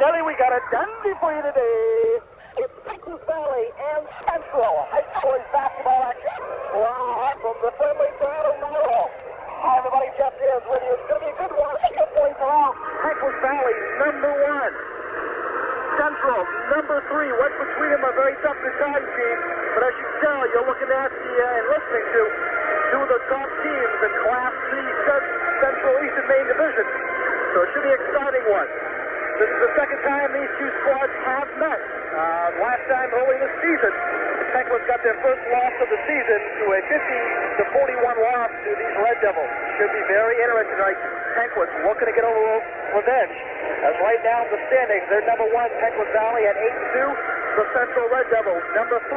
Nelly, we got a dandy for you today. It's Penquis Valley and Central high school basketball action. Wow, from the friendly crowd of Milo. Hi, everybody. Jeff is with you. It's going to be a good one. Good points are off. Penquis Valley, number 1. Central, number 3. What's between them a very tough deciding team. But as you can tell, you're looking at and listening to two of the top teams in Class C Central Eastern Maine Division. So it should be an exciting one. This is the second time these two squads have met. Last time early this season, the Penguins got their first loss of the season to a 50-41 loss to these Red Devils. Should be very interesting tonight. Penguins looking to get a little revenge. As right now in the standings, they're number 1, Penquis Valley at 8-2. The Central Red Devils, number 3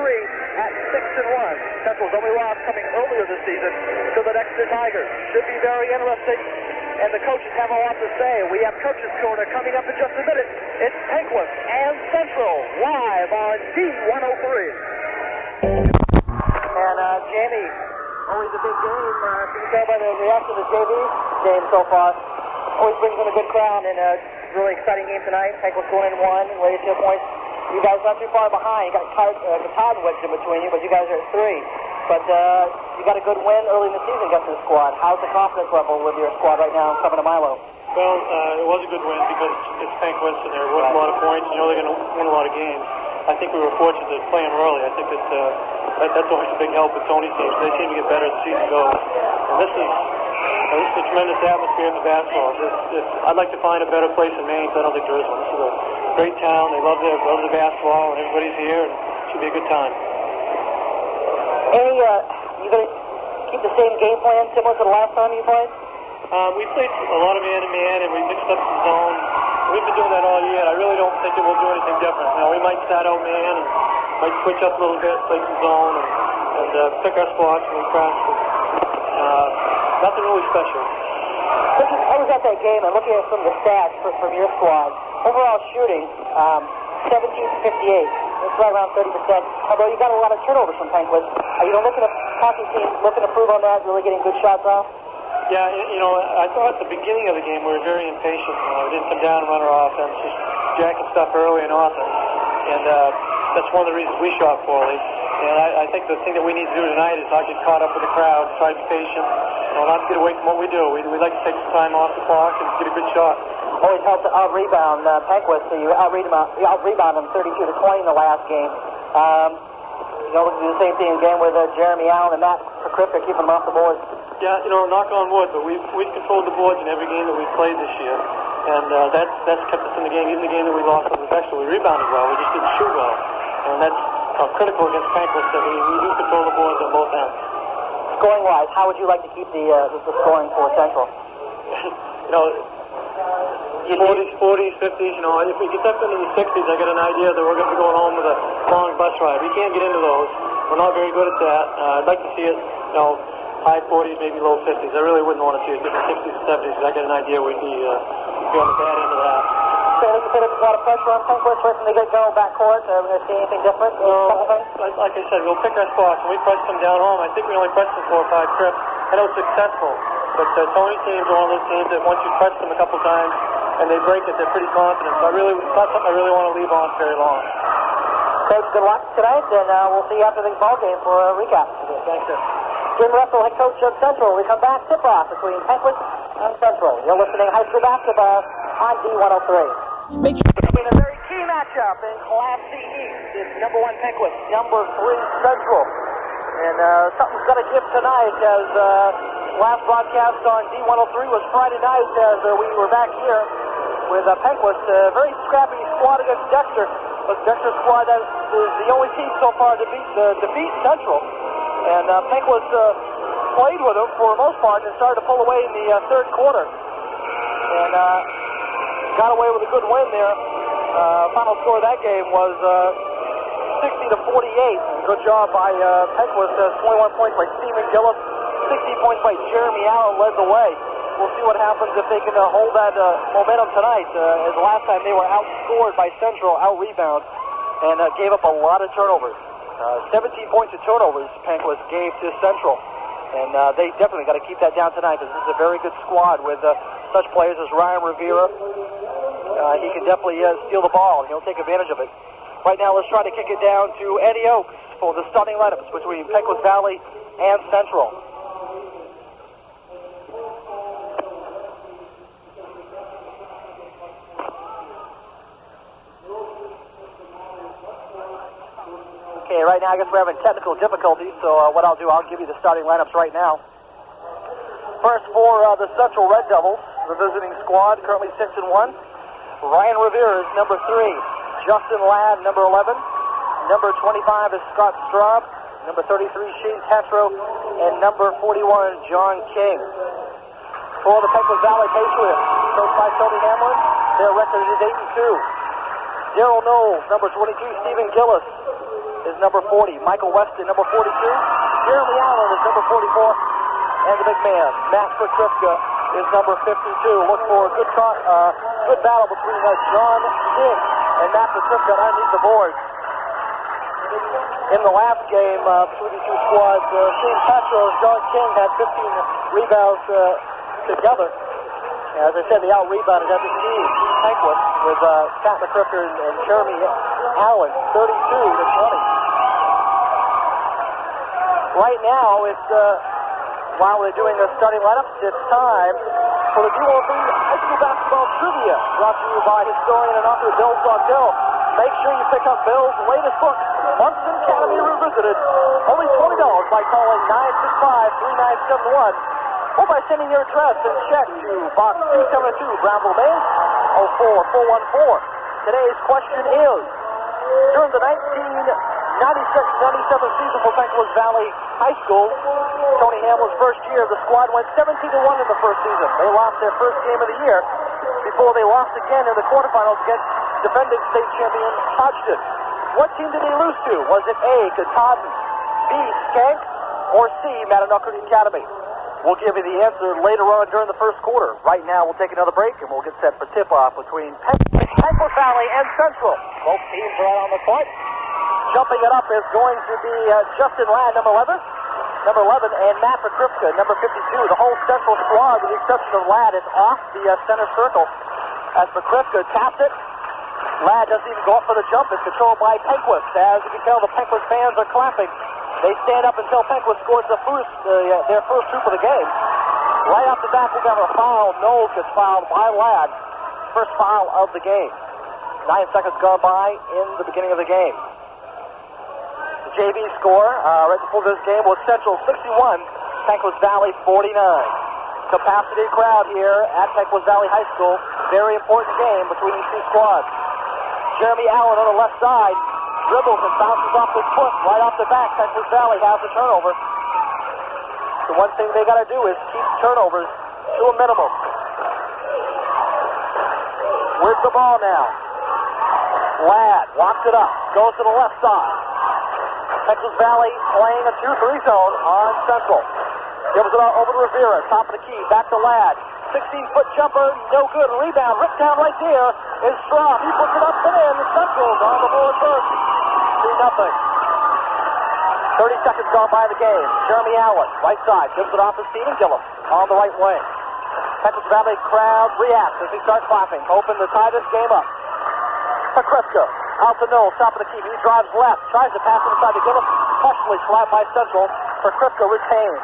at 6-1. Central's only loss coming earlier this season to the Dexter Tigers. Should be very interesting. And the coaches have a lot to say. We have Coach's Corner coming up in just a minute. It's Penquis and Central live on D103. And Jamie, always a big game. Can you tell by the reaction to JV game so far? Always brings in a good crowd, and really exciting game tonight. Penquis going in 1, ready to 2 points. You guys not too far behind. You got Cotton wedged in between you, but you guys are at 3. But you got a good win early in the season against the squad. How's the confidence level with your squad right now coming to Milo? Well, it was a good win because it's Penquis and they're worth a lot of points. You know they're going to win a lot of games. I think we were fortunate to play them early. I think that's always a big help with Tony's teams. They seem to get better as the season goes. And this is a tremendous atmosphere in the basketball. I'd like to find a better place in Maine, so I don't think there is one. This is a great town. They love the basketball, and everybody's here, and it should be a good time. Hey, you going to keep the same game plan similar to the last time you played? We played a lot of man-to-man, and we mixed up some zone. We've been doing that all year, and I really don't think that we'll do anything different. You know, we might start out man, and might switch up a little bit, play some zone, and pick our spots when we press. Nothing really special. I was at that game, and looking at some of the stats from your squad. Overall shooting, 17-58. It's right around 30%. Although you got a lot of turnovers from Penquis. Are you looking at hockey team looking to prove on that, really getting good shots off? Yeah, you know, I thought at the beginning of the game we were very impatient. We didn't come down and run our offense, just jacking stuff early and often. And that's one of the reasons we shot poorly. And I think the thing that we need to do tonight is not get caught up with the crowd, try to be patient, not get away from what we do. We like to take some time off the clock and get a good shot. Always helps to out-rebound Penquis, so you out-rebound them 32-20 in the last game. We can do the same thing again with Jeremy Allen and Matt Kripka keeping them off the board. Yeah, knock on wood, but we've controlled the boards in every game that we've played this year, and that's kept us in the game. Even the game that we lost with Rivera, we rebounded well. We just didn't shoot well, and that's critical against Penquis that we do control the boards on both ends. Scoring-wise, how would you like to keep the scoring for Central? 40s, 50s, if we get up into the 60s, I get an idea that we're going to be going home with a long bus ride. We can't get into those. We're not very good at that. I'd like to see it, high 40s, maybe low 50s. I really wouldn't want to see it get to 60s and 70s because I get an idea we'd be on the bad end of that. So you put a lot of pressure on Penquis right from the get-go backcourt. Are we going to see anything different? Like I said, we'll pick our spots. When we press them down home, I think we only pressed them 4 or 5 trips. I know it's successful, but Tony's teams are one of those teams that once you press them a couple times, and they break it, they're pretty confident. So it's not something I really want to leave on very long. Coach, good luck tonight, and we'll see you after the ball game for a recap. Thanks, sir. Jim Russell, head coach of Central. We come back, tip-off between Penquis and Central. You're listening to high school basketball on D103. Make sure in a very key matchup in Class C East. It's number 1 Penquis, number 3 Central. And something's got to give tonight as last broadcast on D103 was Friday night as we were back here with Penquis. Very scrappy squad against Dexter. But Dexter's squad is the only team so far to defeat Central. And Penquis played with them for the most part and started to pull away in the third quarter. And got away with a good win there. Final score of that game was 60-48. Good job by Penquis. 21 points by Stephen Gillis. 16 points by Jeremy Allen led the way. We'll see what happens if they can hold that momentum tonight. As last time they were outscored by Central, out-rebound, and gave up a lot of turnovers. 17 points of turnovers Penquis gave to Central. And they definitely got to keep that down tonight because this is a very good squad with such players as Ryan Rivera, he can definitely steal the ball, and he'll take advantage of it. Right now, let's try to kick it down to Eddie Oaks for the starting lineups between Penquis Valley and Central. Okay, right now I guess we're having technical difficulties, so what I'll do, I'll give you the starting lineups right now. First for the Central Red Devils, the visiting squad, currently 6-1. Ryan Rivera is number 3. Justin Ladd, number 11. Number 25 is Scott Straub. Number 33, Shane Tatro. And number 41, John King. For the Penquis Valley Patriots, coached by Tony Hamlin, their record is 8-2. Daryl Knowles, number 22. Stephen Gillis is number 40. Michael Weston, number 42. Jeremy Allen is number 44. And the big man, Matt Patriska, is number 52. Look for a good battle between John King and Matt Patriska underneath the boards. In the last game between the two squads, Shane Petro and John King had 15 rebounds together. As I said, they out-rebounded every team. Penquis with Pat McCricker and Jeremy Allen, 32-20. Right now, it's while we're doing the starting lineups, it's time for the D1 High School Basketball Trivia, brought to you by historian and author Bill Sawtell. Make sure you pick up Bill's latest book, Munson Academy Revisited. Only $20 by calling 965-3971 or by sending your address and check to Box 272, Brownville, Maine, 04414. Today's question is, during the 1996-97 season for Penquis Valley High School, Tony Hamlin's first year, the squad went 17-1 in the first season. They lost their first game of the year before they lost again in the quarterfinals against defending state champion Hodgson. What team did they lose to? Was it A, Katahdin, B, Skank, or C, Matanoka Academy? We'll give you the answer later on during the first quarter. Right now, we'll take another break, and we'll get set for tip-off between Penquis Valley and Central. Both teams are out on the court. Jumping it up is going to be Justin Ladd, number 11, and Matt Pakrivka, number 52. The whole Central squad, with the exception of Ladd, is off the center circle. As Pakrivka taps it, Ladd doesn't even go up for the jump. It's controlled by Penquis. As you can tell, the Penquis fans are clapping. They stand up until Penquis scores their first hoop of the game. Right off the bat, we're going to have a foul. Knowles gets fouled by Ladd. First foul of the game. 9 seconds gone by in the beginning of the game. JV score right before this game was Central 61, Penquis Valley 49. Capacity crowd here at Penquis Valley High School. Very important game between these two squads. Jeremy Allen on the left side dribbles and bounces off his foot right off the back. Penquis Valley has the turnover. The one thing they got to do is keep turnovers to a minimum. Where's the ball now? Ladd walks it up, goes to the left side. Penquis Valley playing a 2-3 zone on Central. Gives it over to Rivera, top of the key, back to Ladd. 16-foot jumper, no good. Rebound, ripped down right there is Straub. He puts it up and in. Central's on the board first. 2-0. 30 seconds gone by the game. Jeremy Allen, right side, gives it off to Stephen Gillis on the right wing. Penquis Valley crowd reacts as he starts clapping, hoping to tie this game up. Pakrivka. Out to Knowles, top of the key. He drives left, tries to pass it inside to Gillis. Partially slapped by Central. Pakrivka retains.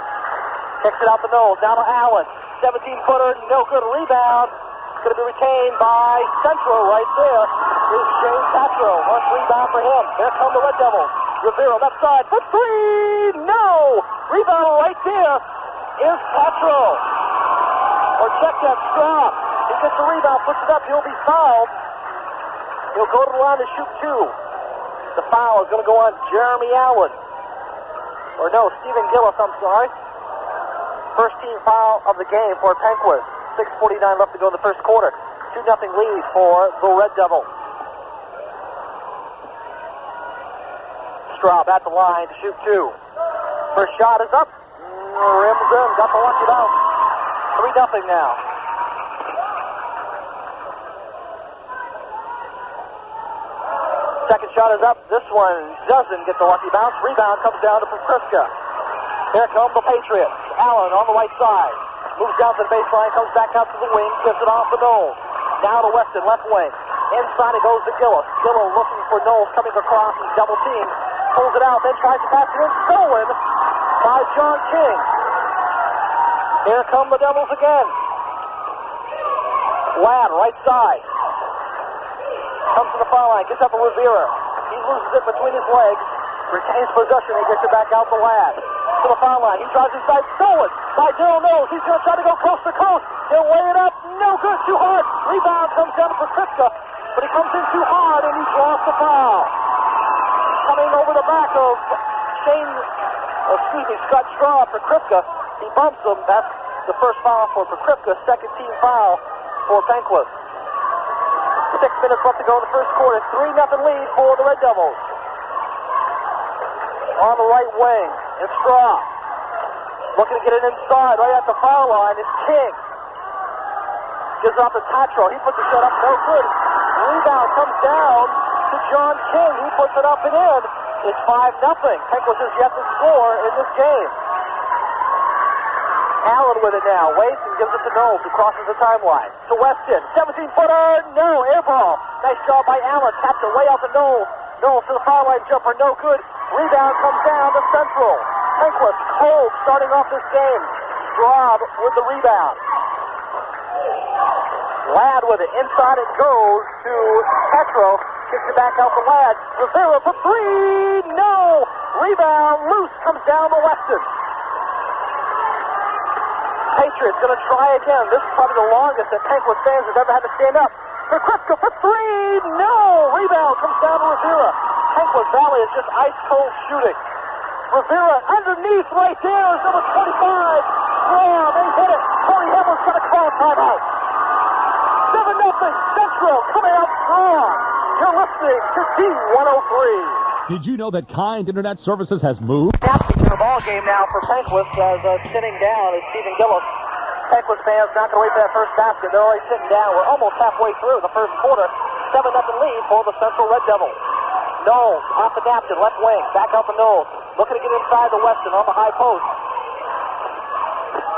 Kicks it out to Knowles, down to Allen. 17-footer, no good. Rebound. It's going to be retained by Central right there. Is Shane Tatro. One rebound for him. There come the Red Devils. Rivera left side for three. No! Rebound right there is Tatro. Or check that Straub. He gets the rebound, puts it up. He'll be fouled. He'll go to the line to shoot two. The foul is going to go on Jeremy Allen. Or no, Stephen Gillis, I'm sorry. First team foul of the game for Penquis. 6:49 left to go in the first quarter. 2-0 lead for the Red Devils. Straub at the line to shoot two. First shot is up. Rims in. Got the lucky bounce. 3-0 now. Second shot is up. This one doesn't get the lucky bounce. Rebound comes down to Pakrivka. Here come the Patriots. Allen on the right side. Moves down to the baseline, comes back out to the wing, gives it off to Knowles. Now to Weston, left wing. Inside it goes to Gillis. Gillis looking for Knowles coming across. He's double teamed. Pulls it out, then tries to pass it in. Stolen by John King. Here come the Devils again. Ladd, right side. Comes to the foul line, gets up to Rivera. He loses it between his legs. Retains possession and gets it back out to Ladd. To the foul line, he drives inside. Stolen by Daryl Knowles. He's going to try to go coast to coast. He'll lay it up. No good, too hard. Rebound comes down for Kripke, but he comes in too hard and he draws the foul. Coming over the back of Scott Straw for Kripke. He bumps him. That's the first foul for Kripke. Second team foul for Penquis. 6 minutes left to go in the first quarter. 3-0 lead for the Red Devils. On the right wing, it's Straw. Looking to get it inside, right at the foul line. It's King. Gives it off to Tatro. He puts the shot up, no good. Rebound comes down to John King. He puts it up and in. It's 5-0. Penquis has yet to score in this game. Allen with it now. Waits and gives it to Knowles, who crosses the timeline. To Weston. 17-footer. No. Air ball. Nice job by Allen. Tapped it way out to Knowles. Knowles to the foul line jumper. No good. Rebound comes down to Central. Penquis cold starting off this game. Straub with the rebound. Ladd with it. Inside it goes to Petro. Kicks it back out to Ladd. Rivera for three. No. Rebound loose. Comes down to Weston. Patriots going to try again. This is probably the longest that Penquis fans have ever had to stand up. For Kripke for three. No. Rebound comes down to Rivera. Penquis Valley is just ice cold shooting. Rivera underneath right there is number 25. Wow, they hit it. Tony Hamlin's going to call a timeout. 7-0. Central coming out strong. You're listening to D103. Did you know that Kind Internet Services has moved? Captain in the ball game now for Penquis as sitting down is Stephen Gillis. Penquis fans not going to wait for that first basket. They're already sitting down. We're almost halfway through the first quarter. 7-0 lead for the Central Red Devils. Knowles off the napkin, left wing, back up to Knowles. Looking to get inside the Weston on the high post.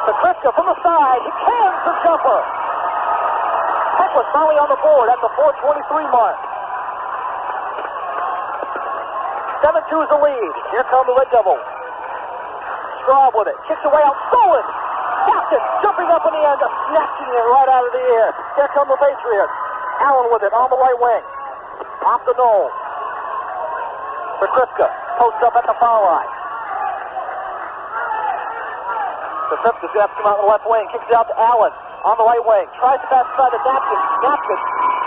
To Kripke from the side. He cans the jumper. Penquis finally on the board at the 4:23 mark. 7-2 is the lead. Here come the Red Devils. Straub with it. Kicks away out. Stolen. Captain jumping up in the end, just snatching it right out of the air. Here come the Patriots. Allen with it on the right wing. Off the Knowles. For Kripke. Posts up at the foul line. So Kripke's going to have to come out on the left wing. Kicks it out to Allen on the right wing. Tries to pass inside the napkin. Napkin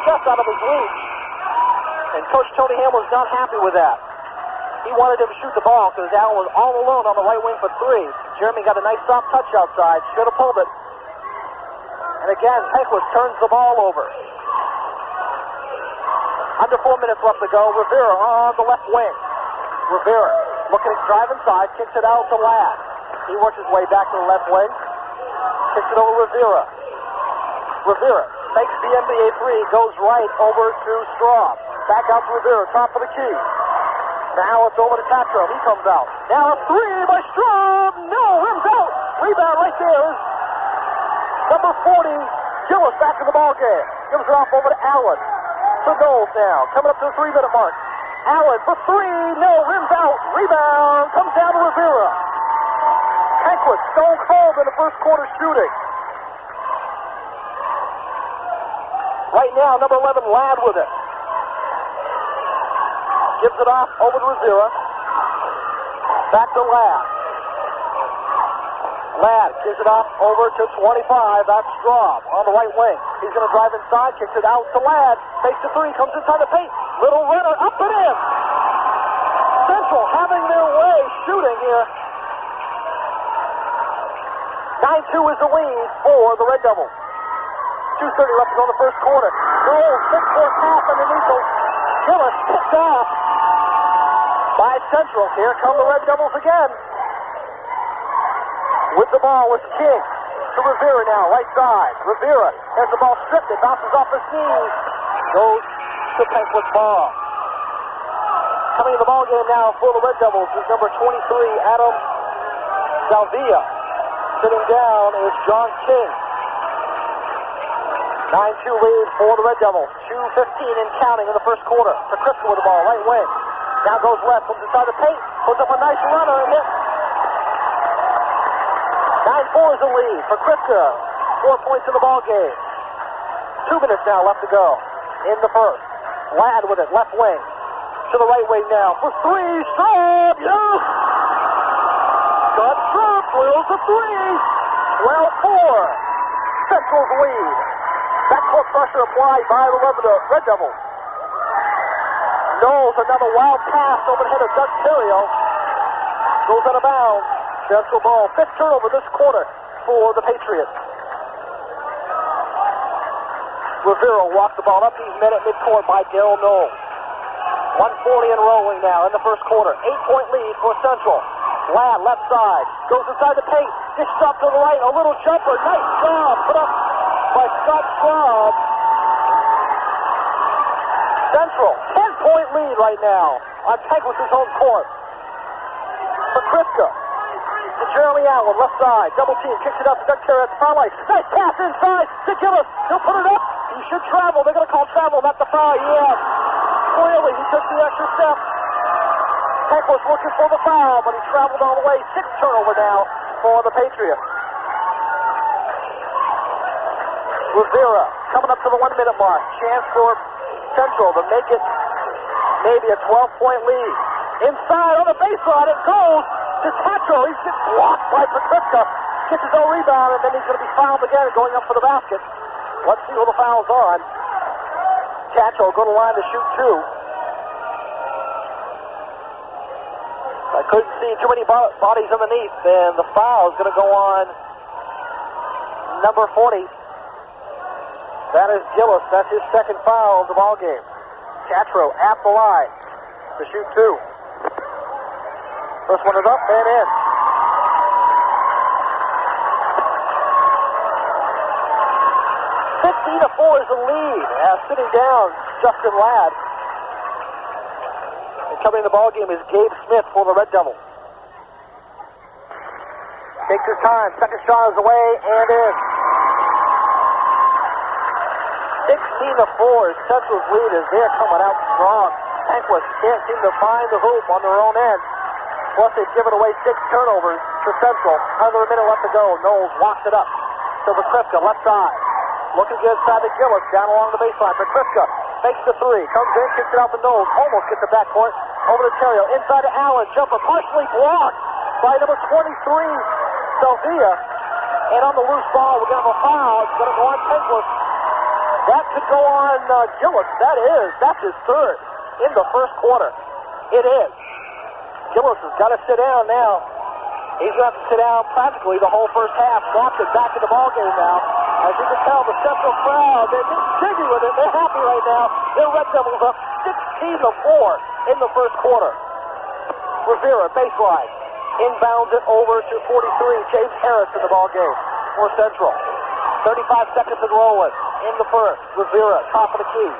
just out of his reach. And Coach Tony Hamlin's not happy with that. He wanted him to shoot the ball because Allen was all alone on the right wing for three. Jeremy got a nice soft touch outside. Should have pulled it. And again, Penquis turns the ball over. Under 4 minutes left to go. Rivera on the left wing. Rivera looking to drive inside. Kicks it out to Ladd. He works his way back to the left wing. Kicks it over Rivera. Rivera fakes the NBA three. Goes right over to Straub. Back out to Rivera. Top of the key. Now it's over to Tatro. He comes out. Now a three by Straub. No, rims out. Rebound right there. Number 40, Gillis back in the ball game. Gives it off over to Allen. To Knowles now. Coming up to the 3-minute mark. Allen for three. No, rims out. Rebound comes down to Rivera. Penquis stone cold in the first quarter shooting. Right now, number 11, Ladd with it. Gives it off over to Rivera. Back to Ladd. Ladd gives it off over to 25. That's Straub on the right wing. He's going to drive inside, kicks it out to Ladd. Fakes the three, comes inside the paint. Little runner, up and in. Central having their way shooting here. 9-2 is the lead for the Red Devils. 2:30 left to go in the first quarter. Knowles, 6-4 pass underneath the Gillis, picked off by Central. Here come the Red Devils again. With the ball was King. To Rivera now, right side. Rivera has the ball stripped. It bounces off his knees. Goes to Penquis ball. Coming in the ball game now for the Red Devils is number 23, Adam Salvia. Sitting down is John King. 9-2 lead for the Red Devils. 2:15 and counting in the first quarter. Kripke with the ball, right wing. Now goes left, comes inside the paint, puts up a nice runner and hits. 9-4 is the lead for Kripke. 4 points in the ball game. 2 minutes now left to go in the first. Ladd with it, left wing. To the right wing now for 3. Strub, yes! Scott Strub drills the 3. 12-4. Central's lead. Backcourt pressure applied by the Red Devils. Knowles, another wild pass over the head of Doug Terrio. Goes out of bounds. Central ball. 5th turnover this quarter for the Patriots. Rivera walks the ball up. He's met at midcourt by Daryl Knowles. 1:40 and rolling now in the first quarter. 8-point lead for Central. Ladd, left side. Goes inside the paint. Dishes up to the right. A little jumper. Nice job. Put up by Scott Schwab. Central, 10-point lead right now on Penquis' home court. For Kripke. To Jeremy Allen, left side. Double team. Kicks it up to Doug Terrio at the foul line. Nice pass inside to Gillis. He'll put it up. He should travel. They're going to call travel, not the foul. Yeah. Clearly, he took the extra step. Penquis looking for the foul, but he traveled all the way. 6th turnover now for the Patriots. Rivera coming up to the 1-minute mark. Chance for Central to make it maybe a 12-point lead. Inside on the baseline, it goes to Tatro. He's just blocked by Kripke. Gets his own rebound, and then he's going to be fouled again going up for the basket. Let's see who the foul's on. Tatro going to line to shoot 2. I couldn't see too many bodies underneath, and the foul is going to go on number 40. That is Gillis. That's his 2nd foul of the ball game. Tatro at the line to shoot 2. First one is up and in. .4 is the lead. Sitting down, Justin Ladd. And coming in the ball game is Gabe Smith for the Red Devils. Takes his time. Second shot is away and in. 16-4 is Central's lead as they're coming out strong. Penquis can't seem to find the hoop on their own end. Plus they've given away 6 turnovers to Central. Under a minute left to go. Knowles walks it up to the Kripke, left side. Looking good inside to Gillis, down along the baseline for Kripke. Fakes the 3, comes in, kicks it out the Knowles, almost gets it backcourt. Over to Terrio, inside to Allen, jumper partially blocked by number 23, Salvia. And on the loose ball, we're going to have a foul. It's going to go on Penquis. That could go on Gillis. That's his 3rd in the first quarter. It is. Gillis has got to sit down now. He's going to have to sit down practically the whole first half. Dropped it back in the ball game now. As you can tell, the Central crowd, they're just jiggy with it. They're happy right now. Their Red Devils up 16-4 in the first quarter. Rivera, baseline. Inbounds it over to 43. James Harris in the ball game for Central. 35 seconds and rolling in the first. Rivera, top of the key.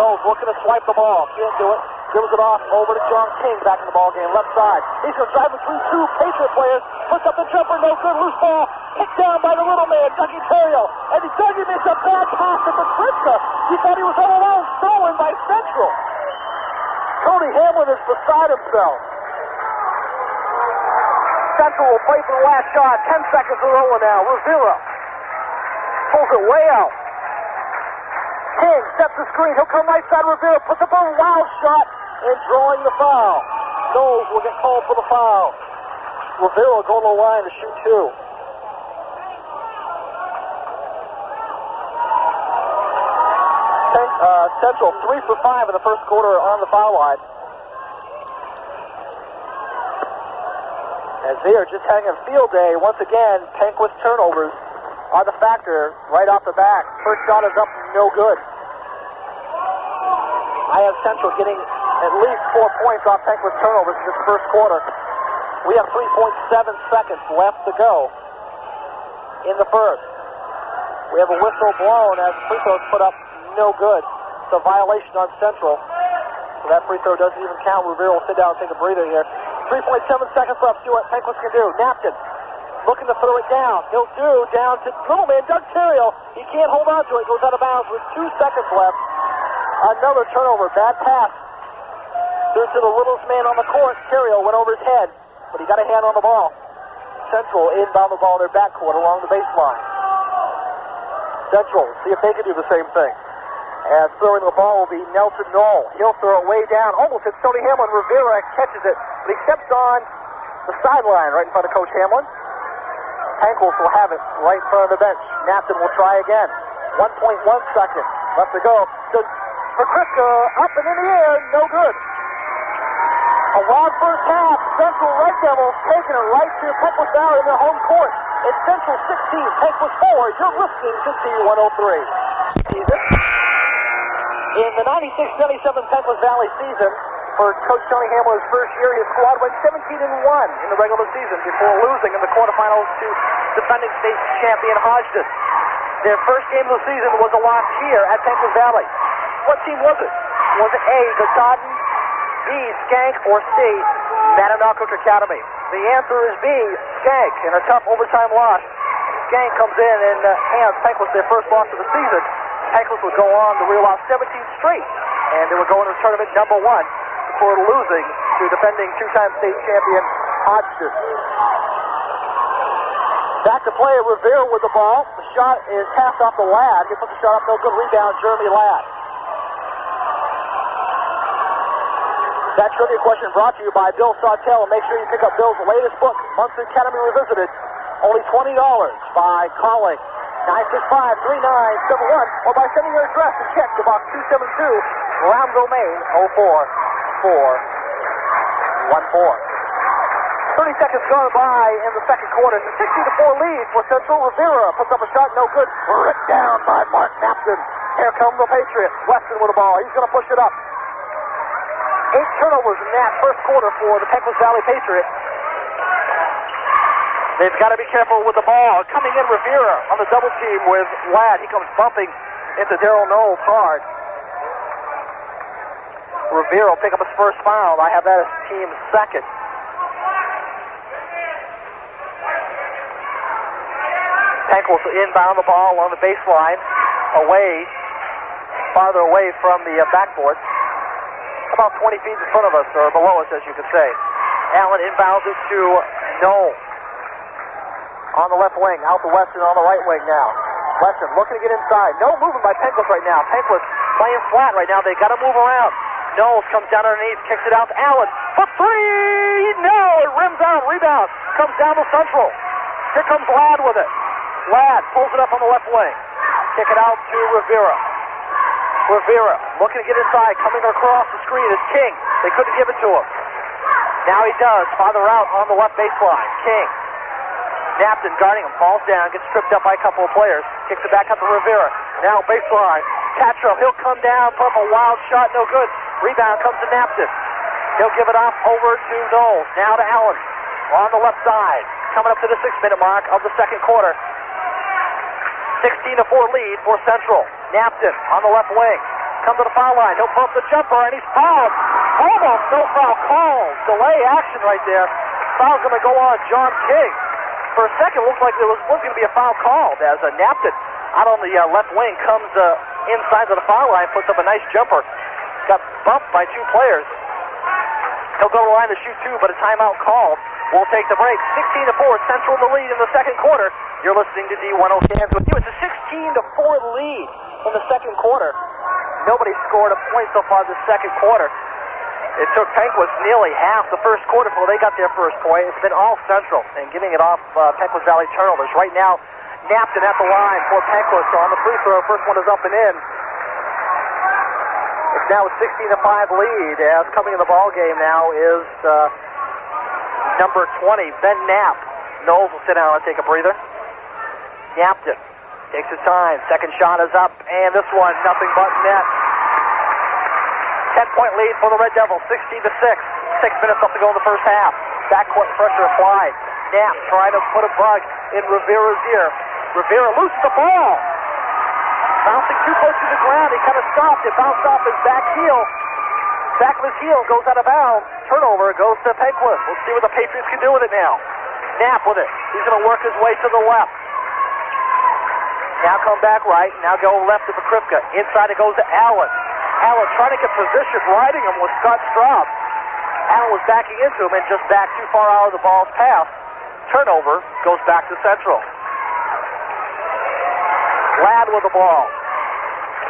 Knowles looking to swipe the ball. Can't do it. Gives it off over to John King back in the ball game. Left side. He's going to drive between 2 Patriot players. Puts up the jumper. No good. Loose ball. Kicked down by the little man, Dougie Terrio. And Dougie makes a bad pass at the Kripke. He thought he was all alone. Stolen by Central. Cody Hamlin is beside himself. Central will play for the last shot. 10 seconds are rolling now. Rivera pulls it way out. King sets the screen. He'll come right side. Rivera puts up a wild shot and drawing the foul. Knowles will get called for the foul. Rivera will go to the line to shoot 2. Central 3 for 5 in the first quarter on the foul line. As they are just having a field day, once again, Penquis turnovers are the factor right off the bat. First shot is up, no good. I have Central getting at least 4 points off Penquis turnovers in this first quarter. We have 3.7 seconds left to go in the first. We have a whistle blown as free throws put up, no good. It's a violation on Central. So that free throw doesn't even count. Rivera will sit down and take a breather here. 3.7 seconds left. See what Penquis can do. Napkin looking to throw it down. He'll do down to little man Doug Terrio. He can't hold on to it. Goes out of bounds with 2 seconds left. Another turnover. Bad pass. Through to the littlest man on the court. Terrio went over his head, but he got a hand on the ball. Central inbound the ball in their backcourt along the baseline. Central, see if they can do the same thing. And throwing the ball will be Nelson Knoll. He'll throw it way down. Almost hits Tony Hamlin. Rivera catches it, but he steps on the sideline right in front of Coach Hamlin. Penquis will have it right in front of the bench. Napton will try again. 1.1 seconds left to go. So Patriska up and in the air, no good. A wild first half. Central Red Devils taking it right to Penquis Valley in their home court. It's Central 16, Penquis 4. You're listening to C103. Season. In the 96-97 Penquis Valley season, for Coach Tony Hamlin's first year, his squad went 17-1 in the regular season before losing in the quarterfinals to defending state champion Hodgson. Their first game of the season was a loss here at Penquis Valley. What team was it? Was it A, Goodson, B, Skank, or C, Mananoc Academy? The answer is B, Skank, in a tough overtime loss. Skank comes in and hands Penquis their first loss of the season. Penquis would go on to reel off 17 straight, and they would go into tournament number 1 before losing to defending two-time state champion Hodgson. Back to play, Rivera with the ball. The shot is passed off to Ladd. He puts the shot up, no good. Rebound, Jeremy Ladd. That trivia question brought to you by Bill Sawtell. And make sure you pick up Bill's latest book, Munster Academy Revisited. Only $20 by calling 965-3971 or by sending your address and check to box 272, Roundville, Maine, 04414. 30 seconds gone by in the second quarter. It's a 16-4 lead for Central. Rivera puts up a shot, no good. Ripped down by Mark Napton. Here come the Patriots. Weston with the ball. He's going to push it up. 8 turnovers in that first quarter for the Penquis Valley Patriots. They've got to be careful with the ball. Coming in, Rivera on the double team with Ladd. He comes bumping into Daryl Knowles hard. Rivera will pick up his first foul. I have that as team's second. Penquis will inbound the ball on the baseline, farther away from the backboard. About 20 feet in front of us, or below us, as you could say. Allen inbounds it to Knowles. On the left wing, out to Weston on the right wing now. Weston looking to get inside. No movement by Penquis right now. Penquis playing flat right now. They got to move around. Knowles comes down underneath, kicks it out to Allen. For 3! No! It rims out. Rebound. Comes down to Central. Here comes Ladd with it. Ladd pulls it up on the left wing. Kick it out to Rivera. Rivera looking to get inside. Coming across the screen is King. They couldn't give it to him. Now he does. Farther out on the left baseline. King. Napton guarding him, falls down, gets stripped up by a couple of players, kicks it back up to Rivera. Now baseline, Tatro, he'll come down, put up a wild shot, no good. Rebound comes to Napton. He'll give it off over to Knowles. Now to Allen on the left side, coming up to the 6-minute mark of the second quarter. 16-4 lead for Central. Napton on the left wing, come to the foul line. He'll bump the jumper and he's fouled. Almost no foul called. Delay action right there. Foul's going to go on John King. For a second, it looked like there was going to be a foul called as Napton out on the left wing comes inside to the foul line, puts up a nice jumper. Got bumped by 2 players. He'll go to the line to shoot 2, but a timeout called. We'll take the break. 16-4, Central in the lead in the second quarter. You're listening to D10 Stands with you. It's a 16-4 lead in the second quarter. Nobody scored a point so far this second quarter. It took Penquis nearly half the first quarter before they got their first point. It's been all Central and giving it off Penquis Valley turnovers. Right now, Napton at the line for Penquis. So on the free throw, first one is up and in. It's now a 16-5 lead. As coming in the ball game now is number 20, Ben Knapp. Knowles will sit down and take a breather. Napton takes his time. Second shot is up, and this one nothing but net. 10-point lead for the Red Devils, 16-6. 6 minutes left to go in the first half. Backcourt pressure applied. Knapp trying to put a bug in Rivera's ear. Rivera loses the ball. Bouncing too close to the ground. He kind of stopped. It bounced off his back heel. Back of his heel goes out of bounds. Turnover goes to Penquis. We'll see what the Patriots can do with it now. Knapp with it. He's going to work his way to the left. Now come back right. Now go left to Pakrivka. Inside it goes to Allen. Allen trying to get position, riding him with Scott Straub. Allen was backing into him and just backed too far out of the ball's path. Turnover goes back to Central. Ladd with the ball.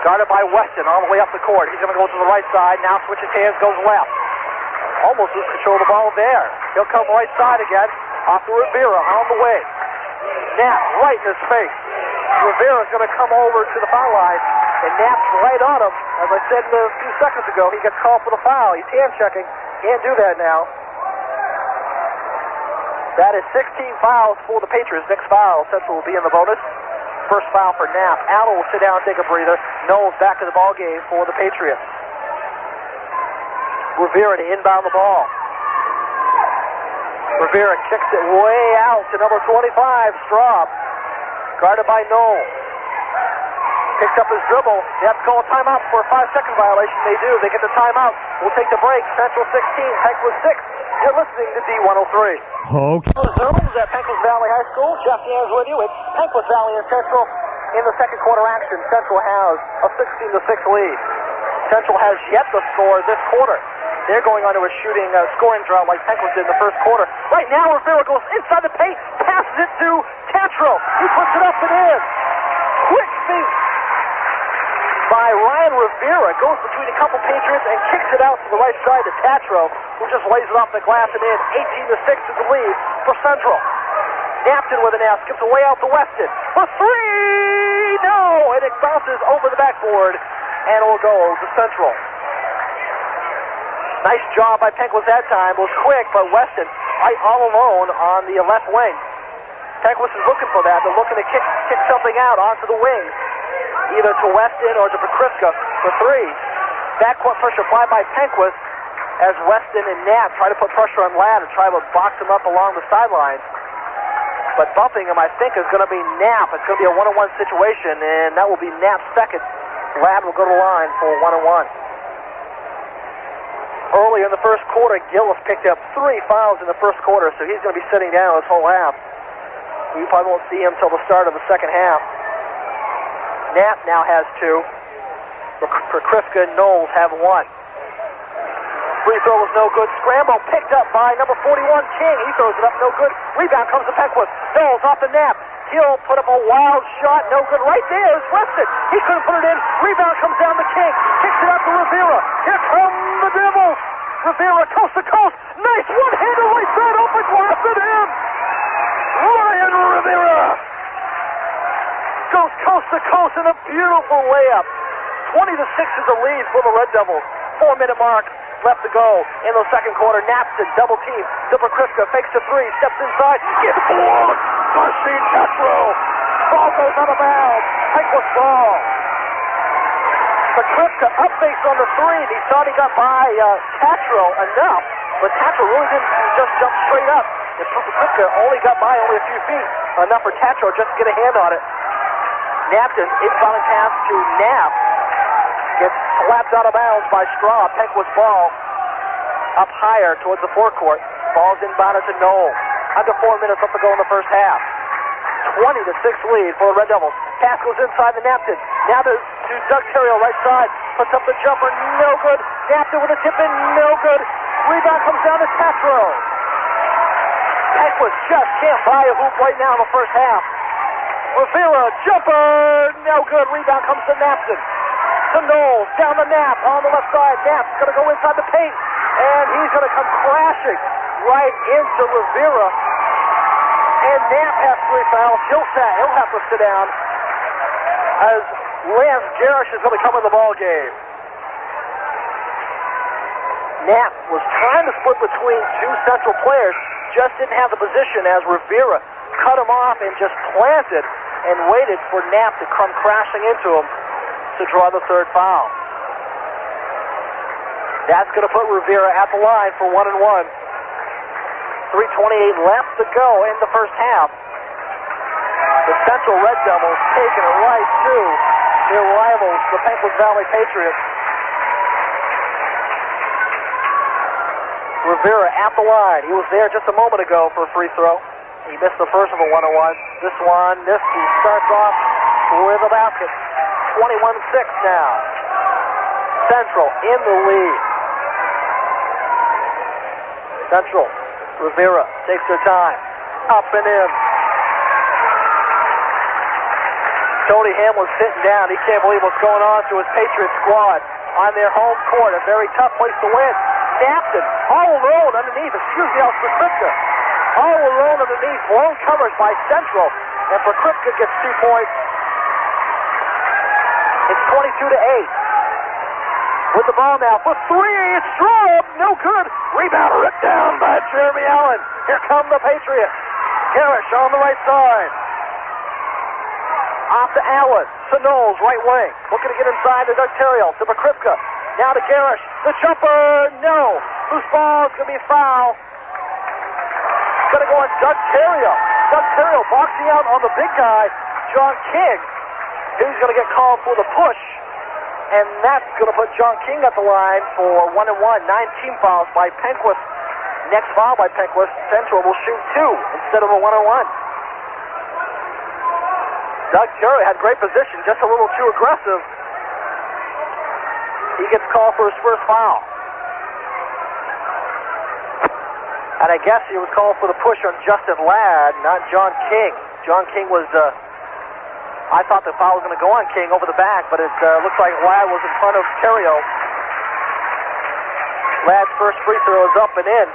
Guarded by Weston all the way up the court. He's going to go to the right side. Now switches hands, goes left. Almost loses control of the ball there. He'll come right side again. Off to Rivera on the way. Knapp right in his face. Rivera's going to come over to the foul line, and Knapp's right on him. As I said a few seconds ago, he gets called for the foul. He's hand checking. Can't do that now. That is 16 fouls for the Patriots. Next foul, Central will be in the bonus. First foul for Knapp. Allen will sit down and take a breather. Knowles back in the ball game for the Patriots. Rivera to inbound the ball. Rivera kicks it way out to number 25, Straub. Guarded by Knowles. Picks up his dribble. They have to call a timeout for a 5-second violation. They do. They get the timeout. We'll take the break. Central 16, Penquis 6. You're listening to D103. Okay. Zooms at Penquis Valley High School. Jeff Yams with you. It's Penquis Valley and Central in the second quarter action. Central has a 16-6 lead. Central has yet to score this quarter. They're going on to a scoring drought like Penquis did in the first quarter. Right now, Rivera goes inside the paint, passes it to Tatro. He puts it up and in. Quick feet by Ryan Rivera. Goes between a couple Patriots and kicks it out to the right side to Tatro, who just lays it off the glass and in. 18-6 is the lead for Central. Napton with an ass, skips away out to Weston. For three! No! And it bounces over the backboard, and it will go to Central. Nice job by Penquis that time. It was quick, but Weston right all alone on the left wing. Penquis is looking for that. They're looking to kick something out onto the wing, either to Weston or to Pakrivka for three. Backcourt pressure applied by Penquis as Weston and Knapp try to put pressure on Ladd and try to box him up along the sidelines. But bumping him, I think, is going to be Knapp. It's going to be a one-on-one situation, and that will be Knapp's second. Ladd will go to the line for a one-on-one. Earlier in the first quarter, Gillis picked up 3 fouls in the first quarter, so he's going to be sitting down this whole half. We probably won't see him until the start of the second half. Knapp now has 2. Pakrivka and Knowles have 1. Free throw was no good. Scramble picked up by number 41, King. He throws it up, no good. Rebound comes to Penquis. Knowles off the Knapp. He'll put up a wild shot, no good. Right there is Weston. He couldn't put it in. Rebound comes down to King. Kicks it out to Rivera. Here come the Devils. Rivera coast to coast. Nice one-hander right side open glass and in. Ryan Rivera goes coast to coast in a beautiful layup. 20-6 is the lead for the Red Devils. 4-minute mark left to go in the second quarter. Napton double team. Pakrivka fakes to 3. Steps inside. Gets blocked. Machine Tatro. Ball goes out of bounds. Penquis ball. Pakrivka up base on the 3. He thought he got by Tatro enough, but Tatro really didn't just jump straight up. And Pakrivka only got by only a few feet, enough for Tatro just to get a hand on it. Napton inbounding pass to Knapp. Gets slapped out of bounds by Straub. Penquis ball up higher towards the forecourt. Ball's inbounded to Knowles. Under 4 minutes left to go in the first half. 20-6 lead for the Red Devils. Pass goes inside the Napton. Now to Doug Terrio, right side. Puts up the jumper, no good. Napton with a tip in, no good. Rebound comes down to Tatro. Penquis just can't buy a hoop right now in the first half. Rivera, jumper, no good. Rebound comes to Napton. To Knowles, down the Knapp on the left side. Knapp's going to go inside the paint, and he's going to come crashing right into Rivera. And Knapp has 3 fouls. He'll have to sit down as Lance Garish is going to come in the ball game. Knapp was trying to split between 2 Central players, just didn't have the position as Rivera cut him off and just planted and waited for Knapp to come crashing into him to draw the 3rd foul. That's going to put Rivera at the line for 1-and-1. 3:28 left to go in the first half. The Central Red Devils taking it right to their rivals, the Penquis Valley Patriots. Rivera at the line. He was there just a moment ago for a free throw. He missed the first of a one-on-one. This one missed. He starts off with a basket. 21-6 now. Central in the lead. Central. Rivera takes their time. Up and in. Tony Hamlin's sitting down. He can't believe what's going on to his Patriot squad on their home court. A very tough place to win. Napton all alone underneath. Excuse me, Kripka. All alone underneath. Blown coverage by Central. And Kripka gets 2 points. It's 22-8. With the ball now for three. It's strong. No good. Rebound ripped down by Jeremy Allen. Here come the Patriots. Garish on the right side. Off to Allen. To Knowles, right wing. Looking to get inside to Doug Terrio. To Kripka. Now to Garish. The jumper. No. Loose ball is going to be a foul. It's going to go on Doug Terrio. Doug Terrio boxing out on the big guy, John King. He's going to get called for the push. And that's going to put John King at the line for 1-1. 9 team fouls by Penquis. Next foul by Penquis. Central will shoot 2 instead of a 1-on-1. Doug Terrio had great position, just a little too aggressive. He gets called for his first foul. And I guess he was called for the push on Justin Ladd, not John King. John King was, I thought the foul was going to go on King over the back, but it looks like Ladd was in front of Terrio. Ladd's first free throw is up and in.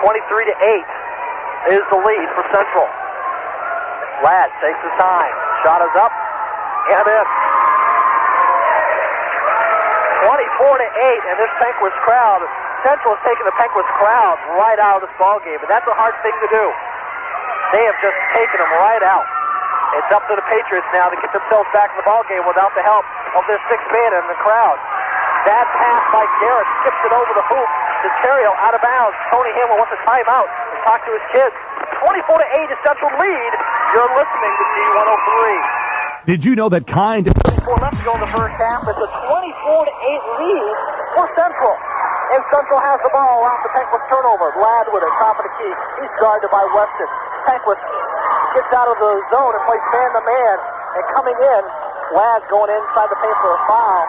23-8 is the lead for Central. Ladd takes his time. Shot is up and in. 24-8, and this Penquis crowd, Central is taking the Penquis crowd right out of this ball game, and that's a hard thing to do. They have just taken them right out. It's up to the Patriots now to get themselves back in the ball game without the help of their sixth man in the crowd. Bad pass by Garrett, skips it over the hoop to Terrio, out of bounds. Tony Hamlin wants a timeout and talk to his kids. 24-8 is Central lead. You're listening to D103. Did you know that kind... 24 left to go in the first half. It's a 24-8 lead for Central. And Central has the ball off the Penquis turnover. Ladd with it, top of the key. He's guarded by Weston. Penquis gets out of the zone and plays man-to-man. And coming in, Ladd going inside the paint for a foul.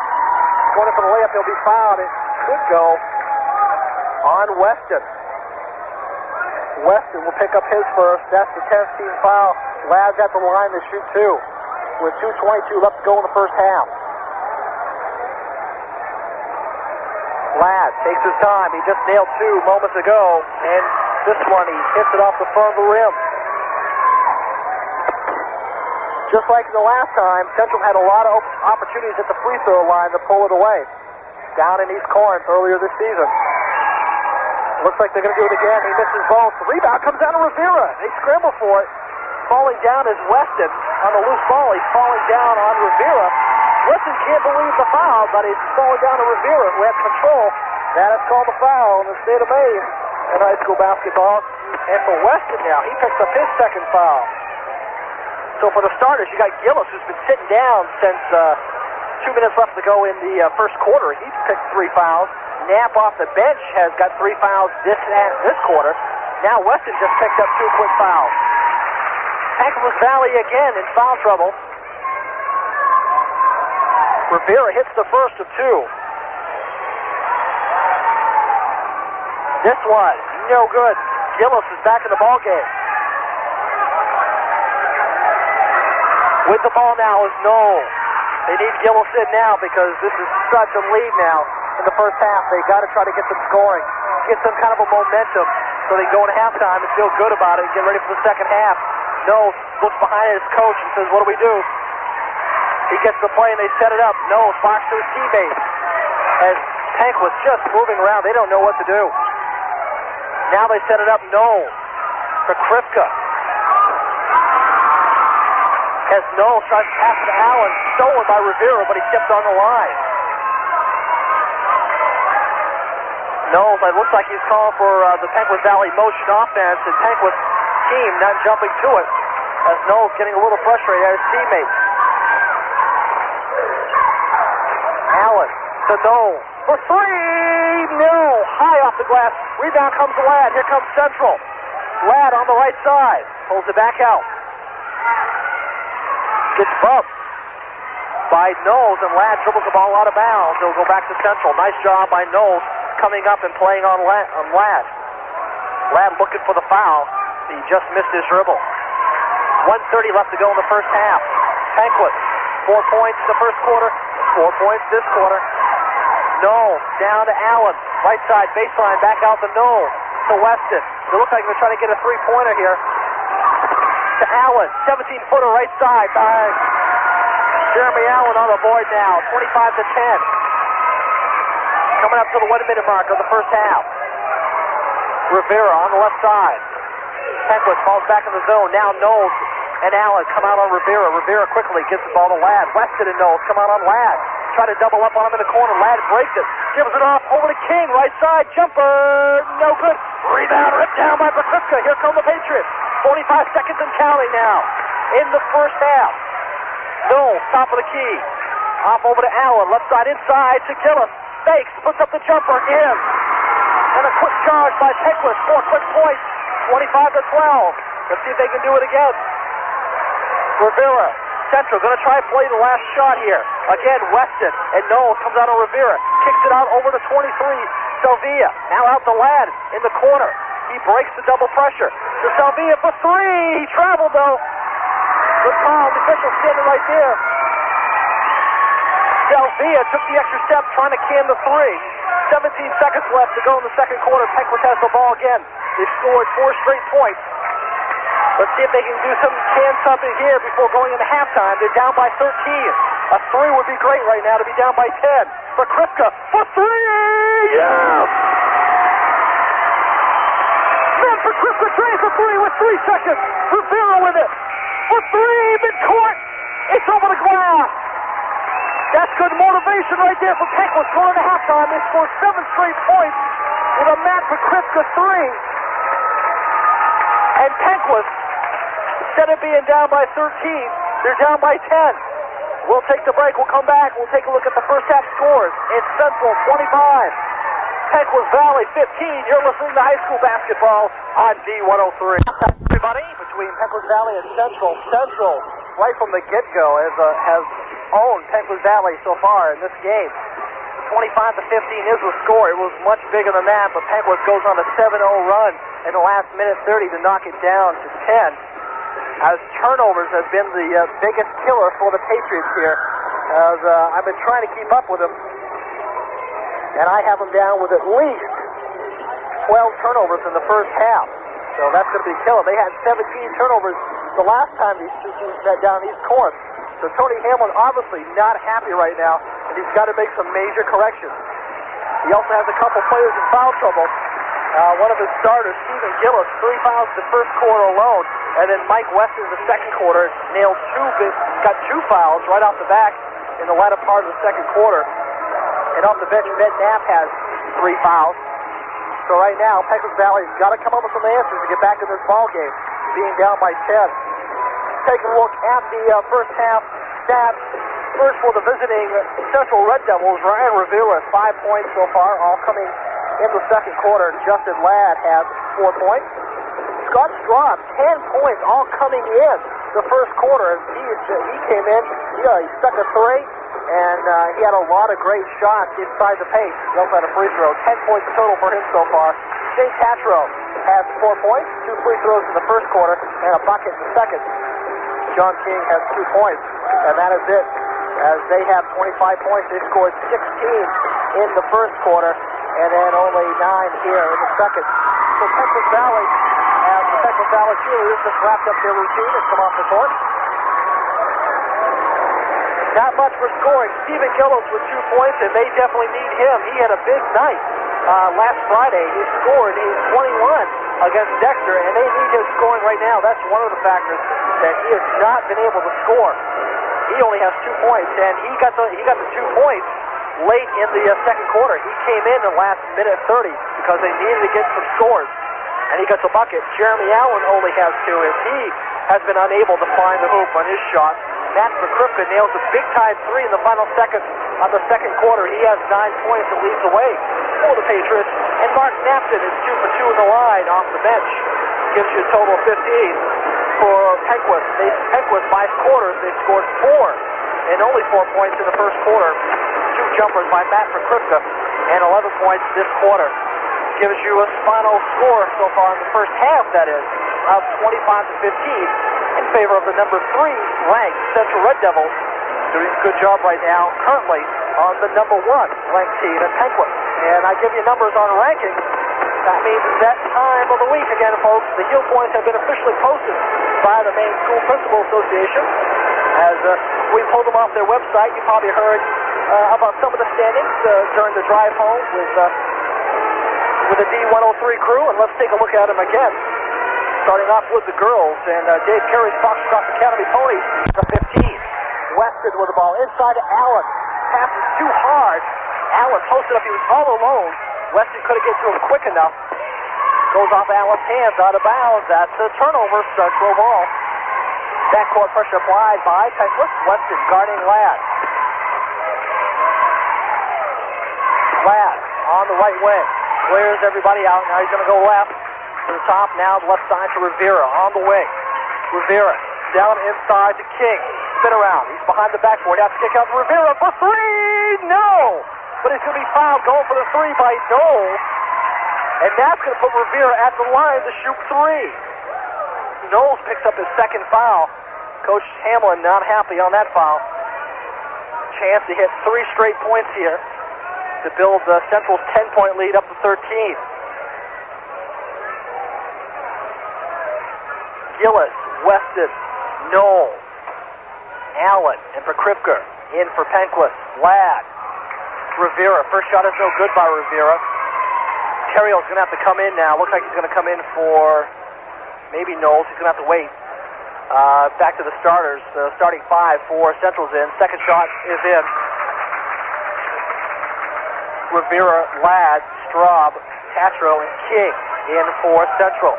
Going in for the layup, he'll be fouled. It could go on Weston. Weston will pick up his first. That's the 10th team foul. Ladd's at the line to shoot 2. With 2:22 left to go in the first half. Ladd takes his time. He just nailed 2 moments ago. And this one, he hits it off the front of the rim. Just like the last time, Central had a lot of opportunities at the free throw line to pull it away. Down in East Corinth earlier this season. Looks like they're going to do it again. He misses both. The rebound comes down to Rivera. They scramble for it. Falling down is Weston on the loose ball. He's falling down on Rivera. Weston can't believe the foul, but he's falling down to Rivera, who has control. That is called a foul in the state of Maine in high school basketball. And for Weston now, he picks up his second foul. So for the starters, you got Gillis, who's been sitting down since 2 minutes left to go in the first quarter. He's picked 3 fouls. Knapp off the bench has got 3 fouls this quarter. Now Weston just picked up 2 quick fouls. Penquis Valley again in foul trouble. Rivera hits the first of 2. This one, no good. Gillis is back in the ball game. With the ball now is Knoll. They need Gillis in now because this is such a lead now in the first half. They got to try to get some scoring, get some kind of a momentum so they go into halftime and feel good about it and get ready for the second half. Knowles looks behind his coach and says, what do we do? He gets the play and they set it up. Knowles box to his teammates. As Penquis just moving around, they don't know what to do. Now they set it up. Knowles for Kripka. As Knowles tries to pass to Allen, stolen by Rivera, but he tipped on the line. Knowles, it looks like he's calling for the Penquis Valley motion offense, and Penquis team not jumping to it, as Knowles getting a little frustrated at his teammates. Allen to Knowles for 3, no, high off the glass. Rebound comes to Ladd. Here comes Central. Ladd on the right side. Pulls it back out. Gets bumped by Knowles, and Ladd dribbles the ball out of bounds. It'll go back to Central. Nice job by Knowles coming up and playing on Ladd. Ladd looking for the foul. He just missed his dribble. 1:30 left to go in the first half. Penquis, 4 points the first quarter, 4 points this quarter. Knowles down to Allen. Right side baseline, back out to Knowles. To Weston. They look like they're trying to get a three-pointer here. To Allen, 17-footer right side by Jeremy Allen on the board now, 25-10. Coming up to the 1-minute mark of the first half. Rivera on the left side. Penquis falls back in the zone. Now Knowles and Allen come out on Rivera. Rivera quickly gives the ball to Ladd. Weston and Knowles come out on Ladd. Try to double up on him in the corner. Ladd breaks it. Gives it off over to King. Right side. Jumper. No good. Rebound ripped down by Pakrivka. Here come the Patriots. 45 seconds and counting now in the first half. Knowles, top of the key. Off over to Allen. Left side inside to Gillis. Fakes. Puts up the jumper. In. And a quick charge by Penquis. 4 quick points. 25-12. Let's see if they can do it again. Rivera. Central going to try to play the last shot here. Again, Weston and Knowles comes out on Rivera. Kicks it out over to 23. Salvia. Now out to Ladd in the corner. He breaks the double pressure. To Salvia for three. He traveled though. Good call. The official standing right there. Salvia took the extra step trying to can the three. 17 seconds left to go in the second quarter. Penquis has the ball again. They've scored 4 straight points. Let's see if they can do something here before going into halftime. They're down by 13. A three would be great right now to be down by 10. Pakrivka for three! Yes! Then Pakrivka drains the three with 3 seconds. Rivera with it. For three, mid-court. It's over the glass. That's good motivation right there for Penquis. Going into halftime, they scored 7 straight points with a Matt Pakrivka three. And Penquis, instead of being down by 13, they're down by 10. We'll take the break. We'll come back. We'll take a look at the first half scores. It's Central 25, Penquis Valley 15. You're listening to high school basketball on D103. Everybody, between Penquis Valley and Central. Central, right from the get-go, has owned Penquis Valley so far in this game. 25-15 is the score. It was much bigger than that, but Penquis goes on a 7-0 run in the last minute 30 to knock it down to 10. As turnovers have been the biggest killer for the Patriots here. As I've been trying to keep up with them, and I have them down with at least 12 turnovers in the first half. So that's going to be a killer. They had 17 turnovers the last time these two teams met down East Corinth. So Tony Hamlin obviously not happy right now, and he's got to make some major corrections. He also has a couple players in foul trouble. One of his starters, Stephen Gillis, 3 fouls in the first quarter alone, and then Mike Weston in the second quarter got 2 fouls right off the back in the latter part of the second quarter. And off the bench, Ben Knapp has 3 fouls. So right now, Penquis Valley's got to come up with some answers to get back in this ball game, being down by 10. Take a look at the first half stats. First for the visiting Central Red Devils, Ryan Rivera, 5 points so far, all coming in the second quarter. Justin Ladd has 4 points. Scott Straub, 10 points, all coming in the first quarter. He came in, he stuck a 3, and he had a lot of great shots inside the paint. He also had a free throw. 10 points total for him so far. Shane Tatro has 4 points, 2 free throws in the first quarter, and a bucket in the second. John King has 2 points, and that is it. As they have 25 points, they scored 16 in the first quarter, and then only 9 here in the second. So Penquis Valley, as the Penquis Valley cheerleaders just wrapped up their routine and come off the court. Not much for scoring. Stephen Gillis with 2 points, and they definitely need him. He had a big night last Friday. He scored 21 against Dexter, and they need his scoring right now. That's one of the factors that he has not been able to score. He only has 2 points, and he got the 2 points late in the second quarter. He came in the last minute 30 because they needed to get some scores, and he gets a bucket. Jeremy Allen only has 2, as he has been unable to find the hoop on his shot. Matt Pakrivka nails a big-time 3 in the final seconds of the second quarter. He has 9 points and leads the way for the Patriots. And Mark Napton is 2 for 2 in the line off the bench. gives you a total of 15 for Penquis. Penquis, 5 quarters, they scored 4 and only 4 points in the first quarter. 2 jumpers by Matt Kripka and 11 points this quarter. Gives you a final score so far in the first half, that is, of 25-15 in favor of the number 3 ranked Central Red Devils. Doing a good job right now, currently on the number 1 ranked team at Penquis. And I give you numbers on ranking. That means it's that time of the week again, folks. The heel points have been officially posted by the Maine School Principal Association. As we pulled them off their website, you probably heard about some of the standings during the drive home with the D103 crew, and let's take a look at them again. Starting off with the girls, and Dave Carey's Foxcroft Academy Ponies, the 15. Weston with the ball inside to Allen. Passes too hard. Allen posted up, he was all alone. Weston couldn't get to him quick enough. Goes off Allen's hands, out of bounds. That's a turnover, Central ball. Backcourt pressure applied by Penquis. Weston guarding Ladd. Ladd on the right wing. Clears everybody out. Now he's going to go left to the top. Now the left side to Rivera on the wing. Rivera down inside to King. Spin around. He's behind the backboard. He has to kick out to Rivera for 3. No! But he's going to be fouled going for the 3 by Noel. And that's going to put Rivera at the line to shoot 3. Knowles picks up his second foul. Coach Hamlin not happy on that foul. Chance to hit 3 straight points here to build Central's 10-point lead up to 13. Gillis, Weston, Knoll, Allen, and for Kripker. In for Penquis. Ladd. Rivera. First shot is no good by Rivera. Terrio's going to have to come in now. Looks like he's going to come in for maybe Knowles. He's going to have to wait. Back to the starters. Starting 5 for Central's in. Second shot is in. Rivera, Ladd, Straub, Tatro, and King in for Central.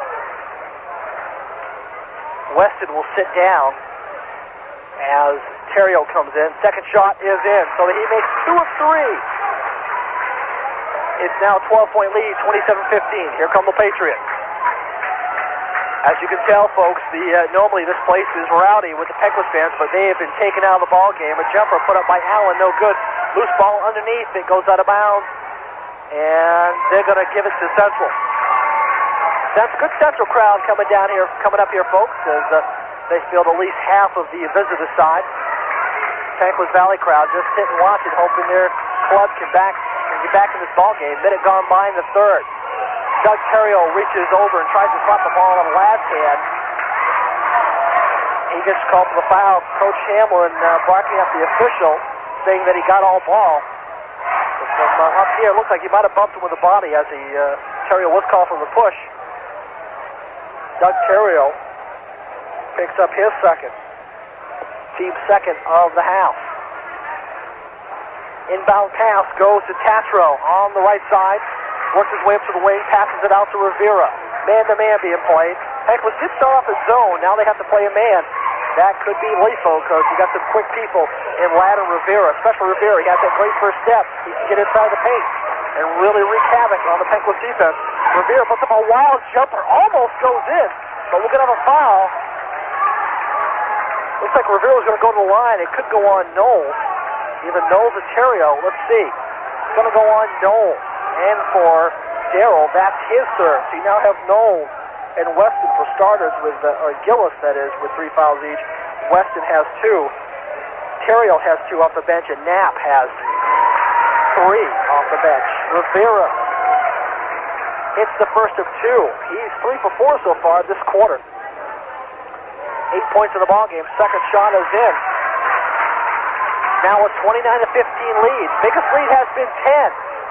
Weston will sit down as Terrio comes in. Second shot is in, so he makes 2 of 3. It's now a 12-point lead, 27-15. Here come the Patriots. As you can tell, folks, normally this place is rowdy with the Penquis fans, but they have been taken out of the ball game. A jumper put up by Allen, no good. Loose ball underneath, it goes out of bounds, and they're going to give it to Central. That's a good Central crowd coming up here, folks, as they field at least half of the visitor side. Penquis Valley crowd just sit and watch it, hoping their club can get back in this ball game. Minute gone by in the third. Doug Terrio reaches over and tries to swat the ball on Ladd's hand. He gets called for the foul. Coach Hamlin barking at the official, saying that he got all ball. From up here, it looks like he might have bumped him with the body as Terrio was called for the push. Doug Terrio picks up his second. Team second of the half. Inbound pass goes to Tatro on the right side. Works his way up to the wing, passes it out to Rivera. Man-to-man being played. Penquis did start off a zone. Now they have to play a man. That could be lethal because you got some quick people in Ladd and Rivera, especially Rivera. He has that great first step. He can get inside the paint and really wreak havoc on the Penquis defense. Rivera puts up a wild jumper, almost goes in, but we're going to have a foul. Looks like Rivera's going to go to the line. It could go on Knowles. Either Knowles or Terrio. Let's see. It's going to go on Knowles. And for Darrell, that's his third. So you now have Knowles and Weston for starters, or Gillis, that is, with 3 fouls each. Weston has 2. Terrio has 2 off the bench, and Knapp has 3 off the bench. Rivera hits the first of 2. He's 3 for 4 so far this quarter. 8 points in the ballgame. Second shot is in. Now a 29-15 lead. Biggest lead has been 10.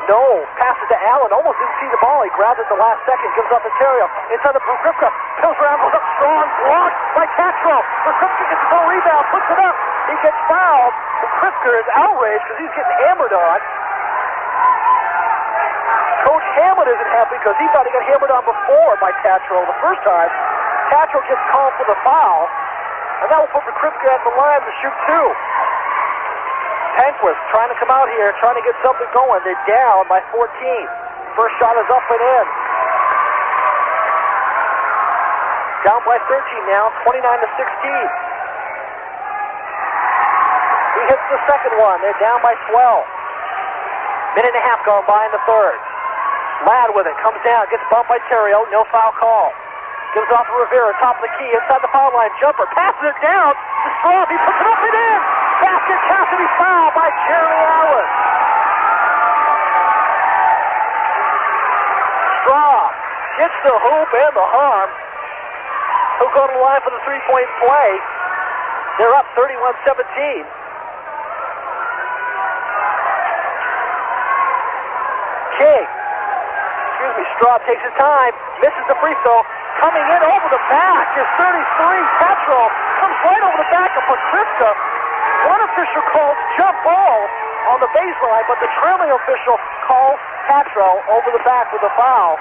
Knowles passes to Allen. Almost didn't see the ball. He grabbed it the last second. Gives up to Terrio. Inside the Kripka. Pills around. Goes up strong. Blocked by Tatro. Kripka gets the rebound. Puts it up. He gets fouled. Kripka is outraged because he's getting hammered on. Coach Hamlin isn't happy because he thought he got hammered on before by Tatro the first time. Tatro gets called for the foul. And that will put Kripka at the line to shoot 2. Penquis trying to come out here, trying to get something going. They're down by 14. First shot is up and in. Down by 13 now, 29-16. He hits the second one. They're down by 12. Minute and a half gone by in the third. Ladd with it, comes down, gets bumped by Terrio, no foul call. Gives it off to Rivera, top of the key, inside the foul line, jumper, passes it down to Straub, he puts it up and in! Basket Cassidy foul by Jeremy Allen. Straub gets the hoop and the harm. He'll go to the line for the three-point play. They're up 31-17. King. Straub takes his time, misses the free throw, coming in over the back is 33, Petro, comes right over the back of Pakriska. One official calls jump ball on the baseline, but the trailing official calls Petro over the back with a foul.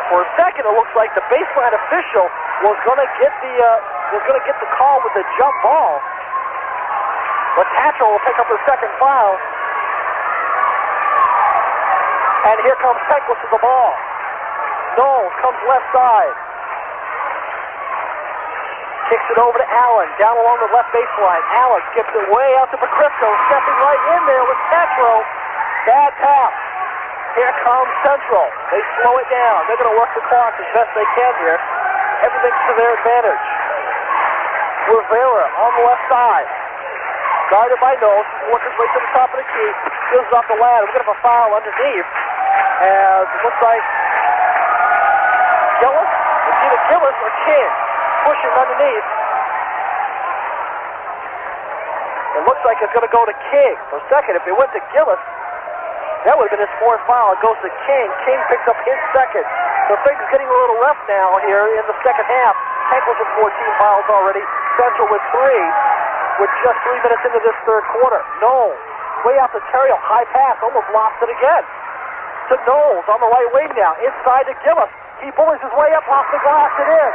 For a second, it looks like the baseline official was going to get the call with the jump ball, but Petro will pick up the second foul. And here comes Penquis with the ball. Knowles comes left side. Kicks it over to Allen, down along the left baseline. Allen skips it way out to Pakriska, stepping right in there with Petro. Bad pass. Here comes Central. They slow it down. They're going to work the clock as best they can here. Everything's to their advantage. Rivera on the left side. Guarded by Knowles. Works his way to the top of the key. Gives it off the Ladd. We're going to have a foul underneath. As it looks like Gillis, it's either Gillis or King pushing underneath. It looks like it's going to go to King. For a second, if it went to Gillis, that would have been his fourth foul. It goes to King. King picks up his second. So things are getting a little rough now here in the second half. Penquis with 14 fouls already. Central with 3 with just 3 minutes into this third quarter. Knowles, way out to Terrio. High pass, almost lost it again. To Knowles on the right wing now, inside to Gillis. He bullies his way up off the glass and in.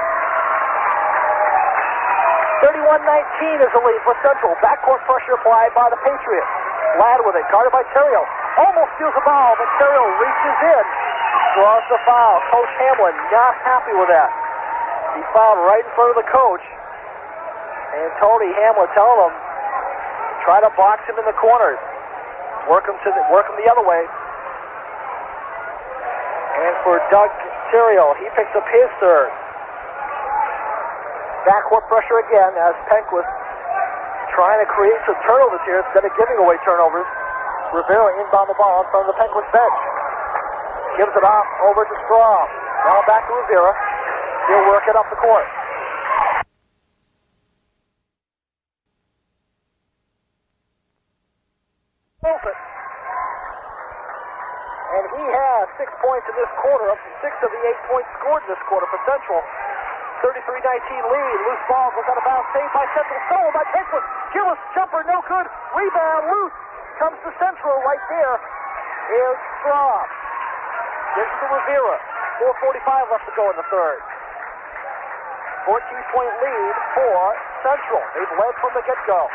31-19 is the lead for Central. Backcourt pressure applied by the Patriots. Ladd with it, guarded by Terrio. Almost steals the ball, but Terrio reaches in. Draws the foul. Coach Hamlin not happy with that. He fouled right in front of the coach. And Tony Hamlin telling him, try to box him in the corners. Work him the other way. And for Doug Terrio, he picks up his third. Backcourt pressure again as Penquis trying to create some turnovers here instead of giving away turnovers. Rivera inbound the ball in front of the Penquis bench. Gives it off over to Straub. Now back to Rivera. He'll work it up the court. And he has 6 points in this quarter, up to 6 of the 8 points scored in this quarter for Central. 33-19 lead. Loose ball goes out of bounds. Saved by Central. Stolen by Penquis. Gillis jumper, no good. Rebound loose. Comes to Central right there. Is Straub. Gives it to Rivera. 4:45 left to go in the third. 14-point lead for Central. They've led from the get-go.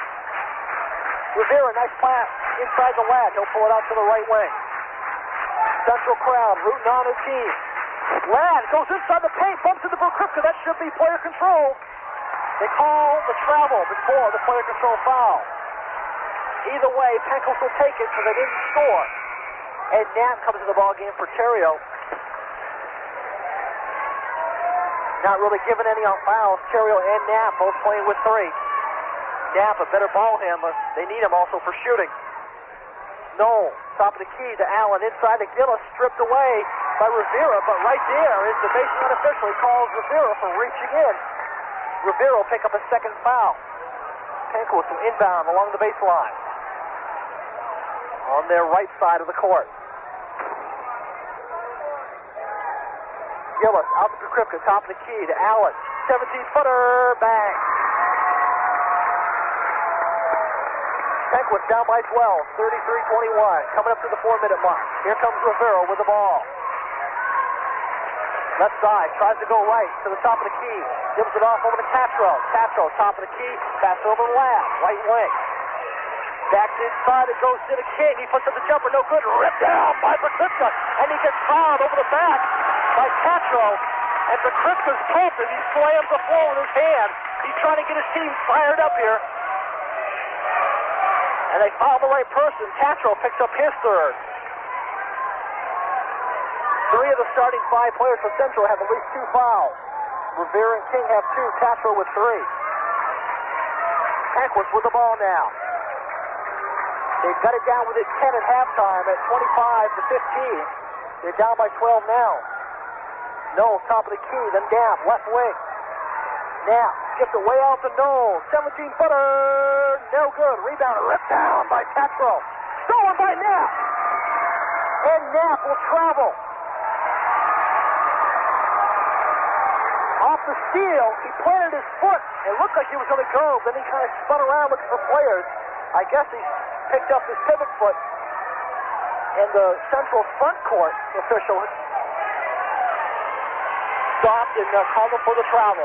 Rivera, nice pass inside the Ladd. He'll pull it out to the right wing. Central crowd rooting on his team. Ladd goes inside the paint, bumps into Pakriska. That should be player control. They call the travel before the player control foul. Either way, Penquis will take it because they didn't score. And Knapp comes to the ball game for Terrio. Not really giving any on fouls. Terrio and Knapp both playing with 3. Knapp a better ball handler. They need him also for shooting. Knowles, top of the key to Allen, inside to Gillis, stripped away by Rivera, but right there is the baseline official. He calls Rivera for reaching in. Rivera will pick up a second foul. Penquis will inbound along the baseline. On their right side of the court. Gillis out to Pakriska, top of the key to Allen. 17-footer, bang. Penquis down by 12, 33-21. Coming up to the 4-minute mark. Here comes Rivera with the ball. Left side, tries to go right to the top of the key. Gives it off over to Castro. Castro, top of the key, pass over to Ladd, right wing. Backs inside, it goes to the King. He puts up the jumper, no good. Ripped down by Pakriska. And he gets fouled over the back by Castro. And Pakripka's pumped as he slams the floor with his hand. He's trying to get his team fired up here. And they foul the right person. Tatro picks up his third. 3 of the starting 5 players for Central have at least 2 fouls. Rivera and King have 2. Tatro with 3. Penquis with the ball now. They've got it down within 10 at halftime at 25-15. They're down by 12 now. Knowles, top of the key, then down, left wing. Now, skips it way out to Knowles. 17-footer, no good. Rebound, ripped down by Tatro. Stolen by Knapp. And Knapp will travel. Off the steal, he planted his foot. It looked like he was going to go, then he kind of spun around looking for players. I guess he picked up his pivot foot. And the Central front court official stopped and called him for the travel.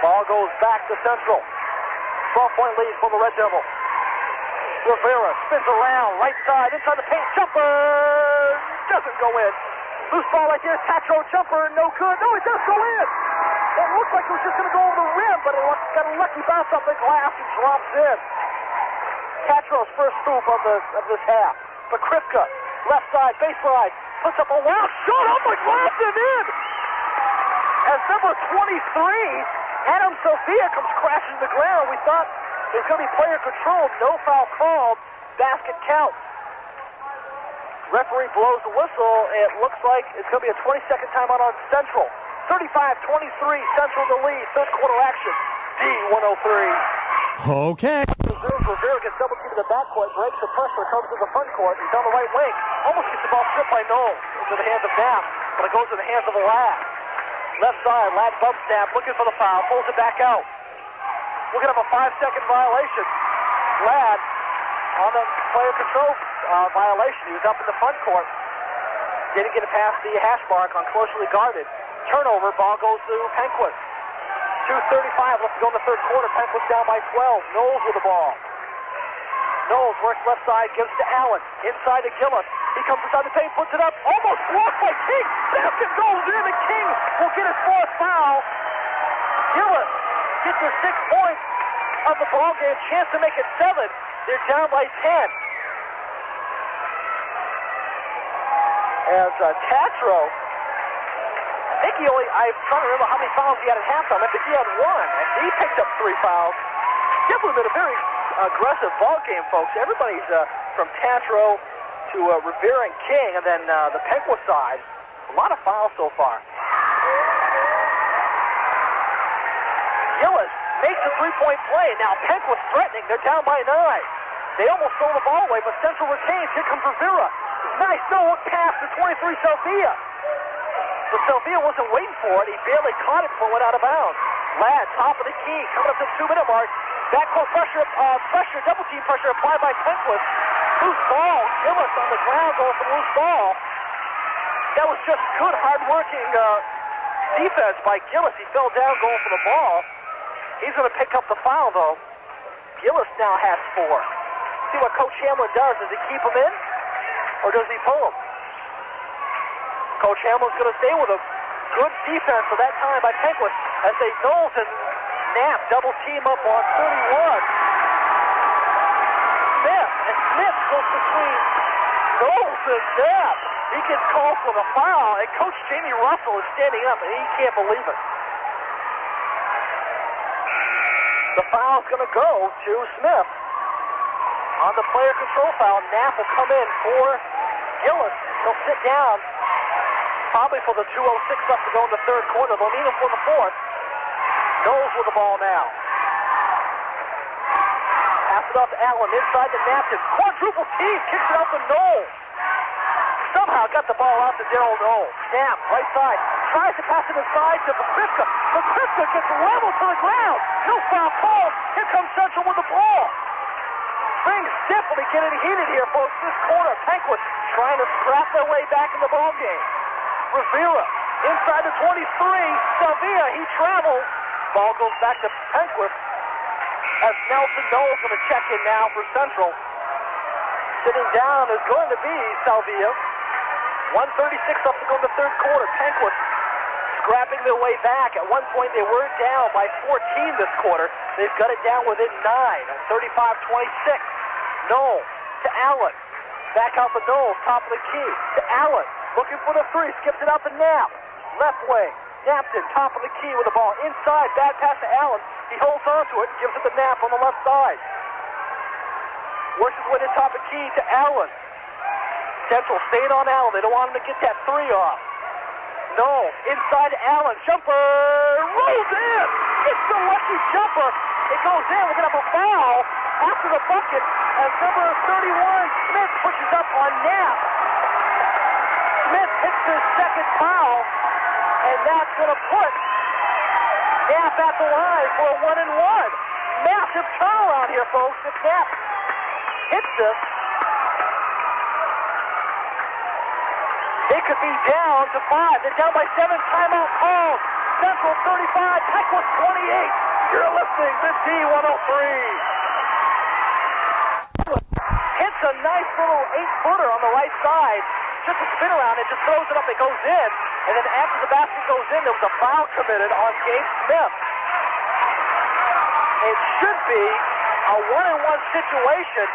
Ball goes back to Central. 12-point lead for the Red Devils. Rivera spins around, right side, inside the paint, jumper! Doesn't go in. Loose ball right there, Tatro jumper, no good. No, it does go in! It looked like it was just going to go over the rim, but it got a lucky bounce off the glass and drops in. Tatro's first scoop of this half. Pakripka, left side, baseline, puts up a wild shot, oh my God, and in! As number 23, Adam Sophia comes crashing to the ground. We thought it was going to be player controlled. No foul called. Basket counts. Referee blows the whistle. It looks like it's going to be a 20-second timeout on Central. 35-23, Central the lead. Third quarter action. D103. Okay. Rivera gets double teamed in the backcourt, breaks the pressure, comes to the front court. He's on the right wing. Almost gets the ball stripped by Knowles. Into the hands of Knapp, but it goes in the hands of the Ladd. Left side, Ladd bump snap, looking for the foul, pulls it back out. We're going to have a 5-second violation. Ladd on the player control violation. He was up in the front court. Didn't get it past the hash mark on closely guarded. Turnover, ball goes to Penquis. 2:35 left to go in the third quarter. Penquis down by 12. Knowles with the ball. Knowles works left side, gives to Allen. Inside to Gillis. He comes inside the paint, puts it up. Almost blocked by King. Basket goes in, and King will get his 4th foul. Gillis gets his 6 points of the ball game. Chance to make it 7. They're down by 10. As Tatro, I think I'm trying to remember how many fouls he had at halftime. I think he had 1. And he picked up 3 fouls. Definitely been a very aggressive ball game, folks. Everybody's from Tatro to Rivera and King, and then the Penquis side. A lot of fouls so far. Gillis makes a 3-point play. Now Penquis threatening. They're down by 9. They almost stole the ball away, but Central retains. Here comes Rivera. Nice no-look pass to 23 Sophia. But Sophia wasn't waiting for it. He barely caught it before it went out of bounds. Ladd, top of the key, coming up to the 2-minute mark. Backcourt pressure, double team pressure applied by Penquis. Loose ball, Gillis on the ground going for the loose ball. That was just good, hard-working defense by Gillis. He fell down going for the ball. He's going to pick up the foul, though. Gillis now has 4. See what Coach Hamlin does. Does he keep him in, or does he pull him? Coach Hamlin's going to stay with him. Good defense for that time by Penquis as they Knowles and Knapp double team up on 31. Smith goes between Knowles and Knapp. He gets called for the foul, and Coach Jamie Russell is standing up, and he can't believe it. The foul's going to go to Smith. On the player control foul, Knapp will come in for Gillis. He'll sit down probably for the 2:06 left to go in the third quarter. They'll need him for the 4th. Knowles with the ball now. Pass it off to Allen inside the Napton. Quadruple team, kicks it out to Knowles. Somehow got the ball out to Daryl Knowles. Snap, right side. Tries to pass it inside to Pakripka. Pakripka gets leveled to the ground. No foul call. Here comes Central with the ball. Things definitely getting heated here, folks. This corner, Penquis trying to scrap their way back in the ball game. Rivera inside the 23. Salvia, he travels. Ball goes back to Penquis as Nelson Knowles going to check in now for Central. Sitting down is going to be Salvia. 1:36 left to go in the third quarter. Penquis scrapping their way back. At one point, they were down by 14 this quarter. They've got it down within 9 at 35-26. Knoll to Allen. Back out the Knoll, top of the key. To Allen, looking for the three. Skips it out to Knapp. Left wing. Knappton, top of the key with the ball. Inside, bad pass to Allen. He holds on to it, gives it to Knapp on the left side. Works his way to top of the key to Allen. Central staying on Allen. They don't want him to get that three off. No, inside Allen. Jumper rolls in. It's the lucky jumper. It goes in. We're going to have a foul after the bucket as number 31, Smith, pushes up on Knapp. Smith hits his second foul, and that's going to put Knapp at the line for a 1-and-1. Massive turnaround here, folks. If Knapp hits this, they could be down to 5. They're down by 7. Timeout called. Central 35, Penquis 28. You're listening to D103. Hits a nice little 8-footer on the right side. Just a spin around. It just throws it up. It goes in. And then after the basket goes in, there was a foul committed on Gabe Smith. It should be a 1-and-1 situation.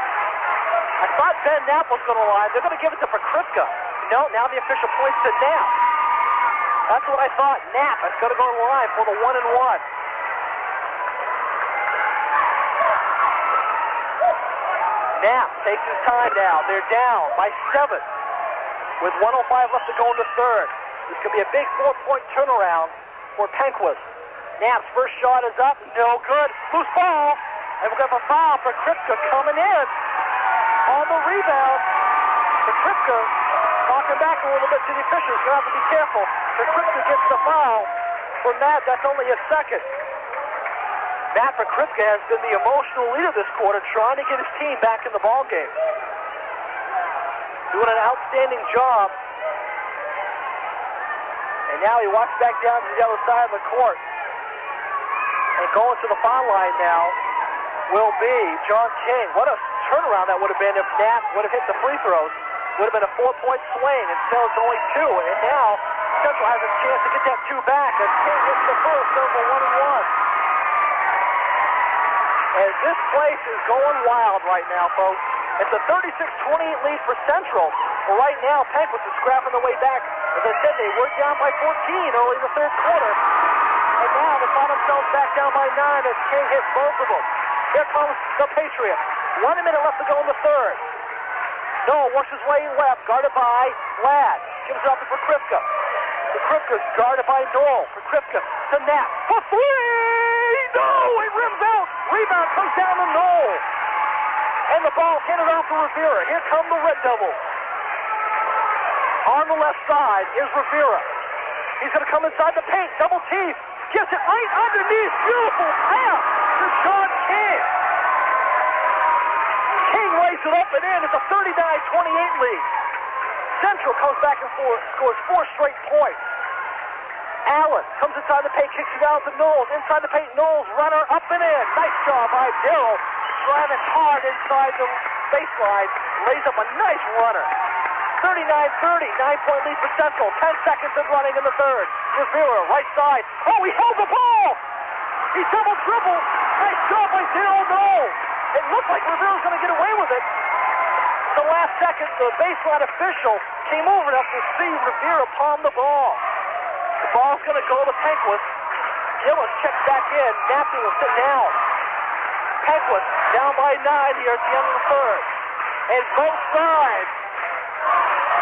I thought Ben Knapp was going to line. They're going to give it to Pakrivka. No, now the official points to Knapp. That's what I thought. Knapp is going to go to the line for the 1-and-1. Knapp takes his time now. They're down by 7 with 1:05 left to go in the third. This could be a big 4-point turnaround for Penquis. Knapp's first shot is up. No good. Loose ball. And we're going to have a foul for Kripka coming in on the rebound. For Kripka talking back a little bit to the officials. You're going to have to be careful. For Kripka gets the foul. For Matt, that's only his second. Matt Pakrivka has been the emotional leader this quarter, trying to get his team back in the ballgame. Doing an outstanding job. And now he walks back down to the other side of the court. And going to the foul line now will be John King. What a turnaround that would have been if Knapp would have hit the free throws. Would have been a 4-point swing. Instead, it's only 2. And now Central has a chance to get that 2 back. And King hits the first over 1-and-1. As this place is going wild right now, folks. It's a 36-28 lead for Central. But right now, Penquis is scrapping their way back. As I said, they were down by 14 early in the third quarter. And now they find themselves back down by 9 as King hits both of them. Here comes the Patriots. 1 minute left to go in the third. Noah works his way left, guarded by Ladd. Gives it up to Pakrivka. Pakrivka's guarded by Knoll. Pakrivka to Knapp. For 3! No! It rims out! Rebound comes down to Knoll. And the ball handed off to Rivera. Here come the Red Devils. On the left side is Rivera. He's going to come inside the paint. Double team. Gets it right underneath. Beautiful pass to Sean King. King lays it up and in. It's a 39-28 lead. Central comes back and scores 4 straight points. Allen comes inside the paint, kicks it out to Knowles. Inside the paint, Knowles, runner up and in. Nice job by Darrell. Driving hard inside the baseline. Lays up a nice runner. 39-30, 9-point lead for Central. 10 seconds of running in the third. Rivera, right side. Oh, he held the ball! He double dribbled. Nice job by Darrell Knowles. It looked like Rivera's going to get away with it. The last second, the baseline official came over enough to see Rivera palm the ball. The ball's going to go to Penquis. Gillis checks back in. Knappton will sit down. Penquis down by 9 here at the end of the third. And both sides.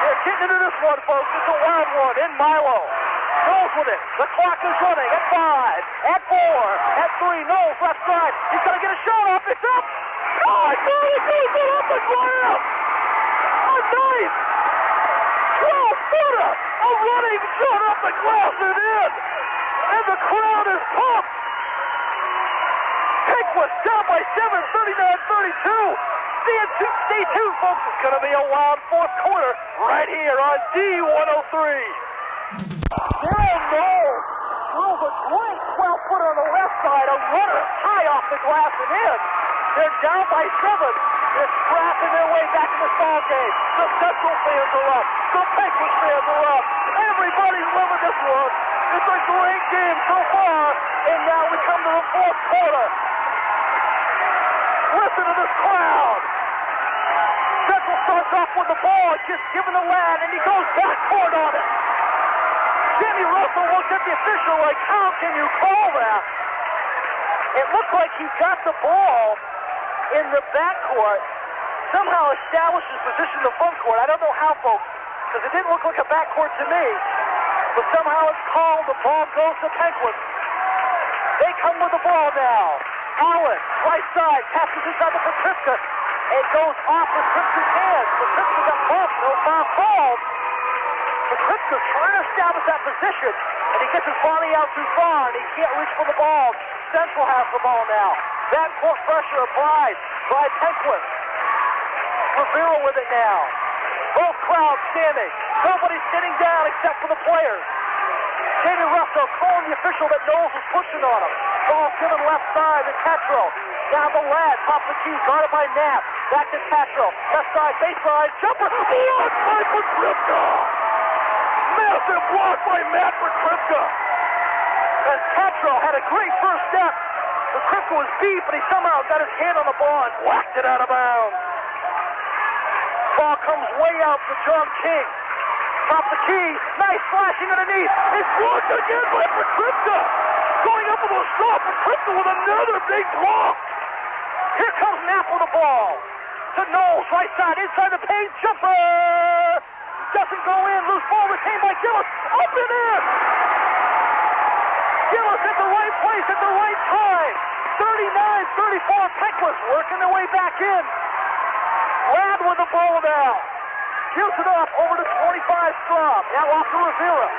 They're getting into this one, folks. It's a wild one in Milo. Knowles with it. The clock is running at 5, at 4, at 3. Knowles left side. He's going to get a shot off. It's up. Oh, I thought he goes it up the glass. A nice 12-footer. A running shot up the glass and in. And the crowd is pumped. Penquis down by 7, 39-32. Stay tuned, folks. It's going to be a wild fourth quarter right here on D103. Darrell Knowles throws a great 12-footer on the left side. A runner high off the glass and in. They're down by 7. They're scrapping their way back in this ball game. The Central fans are up. The Penquis fans are up. Everybody's loving this one. It's a great game so far, and now we come to the fourth quarter. Listen to this crowd. Central starts off with the ball, just giving the lad, and he goes backcourt on it. Jimmy Russell looks at the official like, how can you call that? It looked like he got the ball in the backcourt, somehow established his position in the front court. I don't know how, folks, because it didn't look like a backcourt to me, but somehow it's called. The ball goes to Penquis. They come with the ball now. Allen, right side, passes inside the Patriots. It goes off Patriots' hands. Patriots got bumped, no foul called. Patriots trying to establish that position, and he gets his body out too far, and he can't reach for the ball. Central has the ball now. Backcourt pressure applied by Penquis. Rivera with it now. Both crowds standing. Nobody's sitting down except for the players. Jamie Russell calling the official that Knowles was pushing on him. Ball given left side to Tetro. Down the lad, top of the key, guarded by Knapp. Back to Tetro. Left side, baseline, jumper. Blocked by Patriots! Massive block by Matt Patriots! As Tetro had a great first step. Patriots was beat, but he somehow got his hand on the ball and whacked it out of bounds. Ball comes way out to John King. Top the key, nice flashing underneath. It's blocked again by Patriots. Going up with a stop, Patriots with another big block. Here comes Knapp with the ball. To Knowles, right side, inside the paint, jumper. Doesn't go in, loose ball retained by Gillis. Up and in. Gillis at the right place at the right time. 39-34, Penquis working their way back in. Ladd with the ball now. Gives it up over to 25 Straub. Now off to Rivera.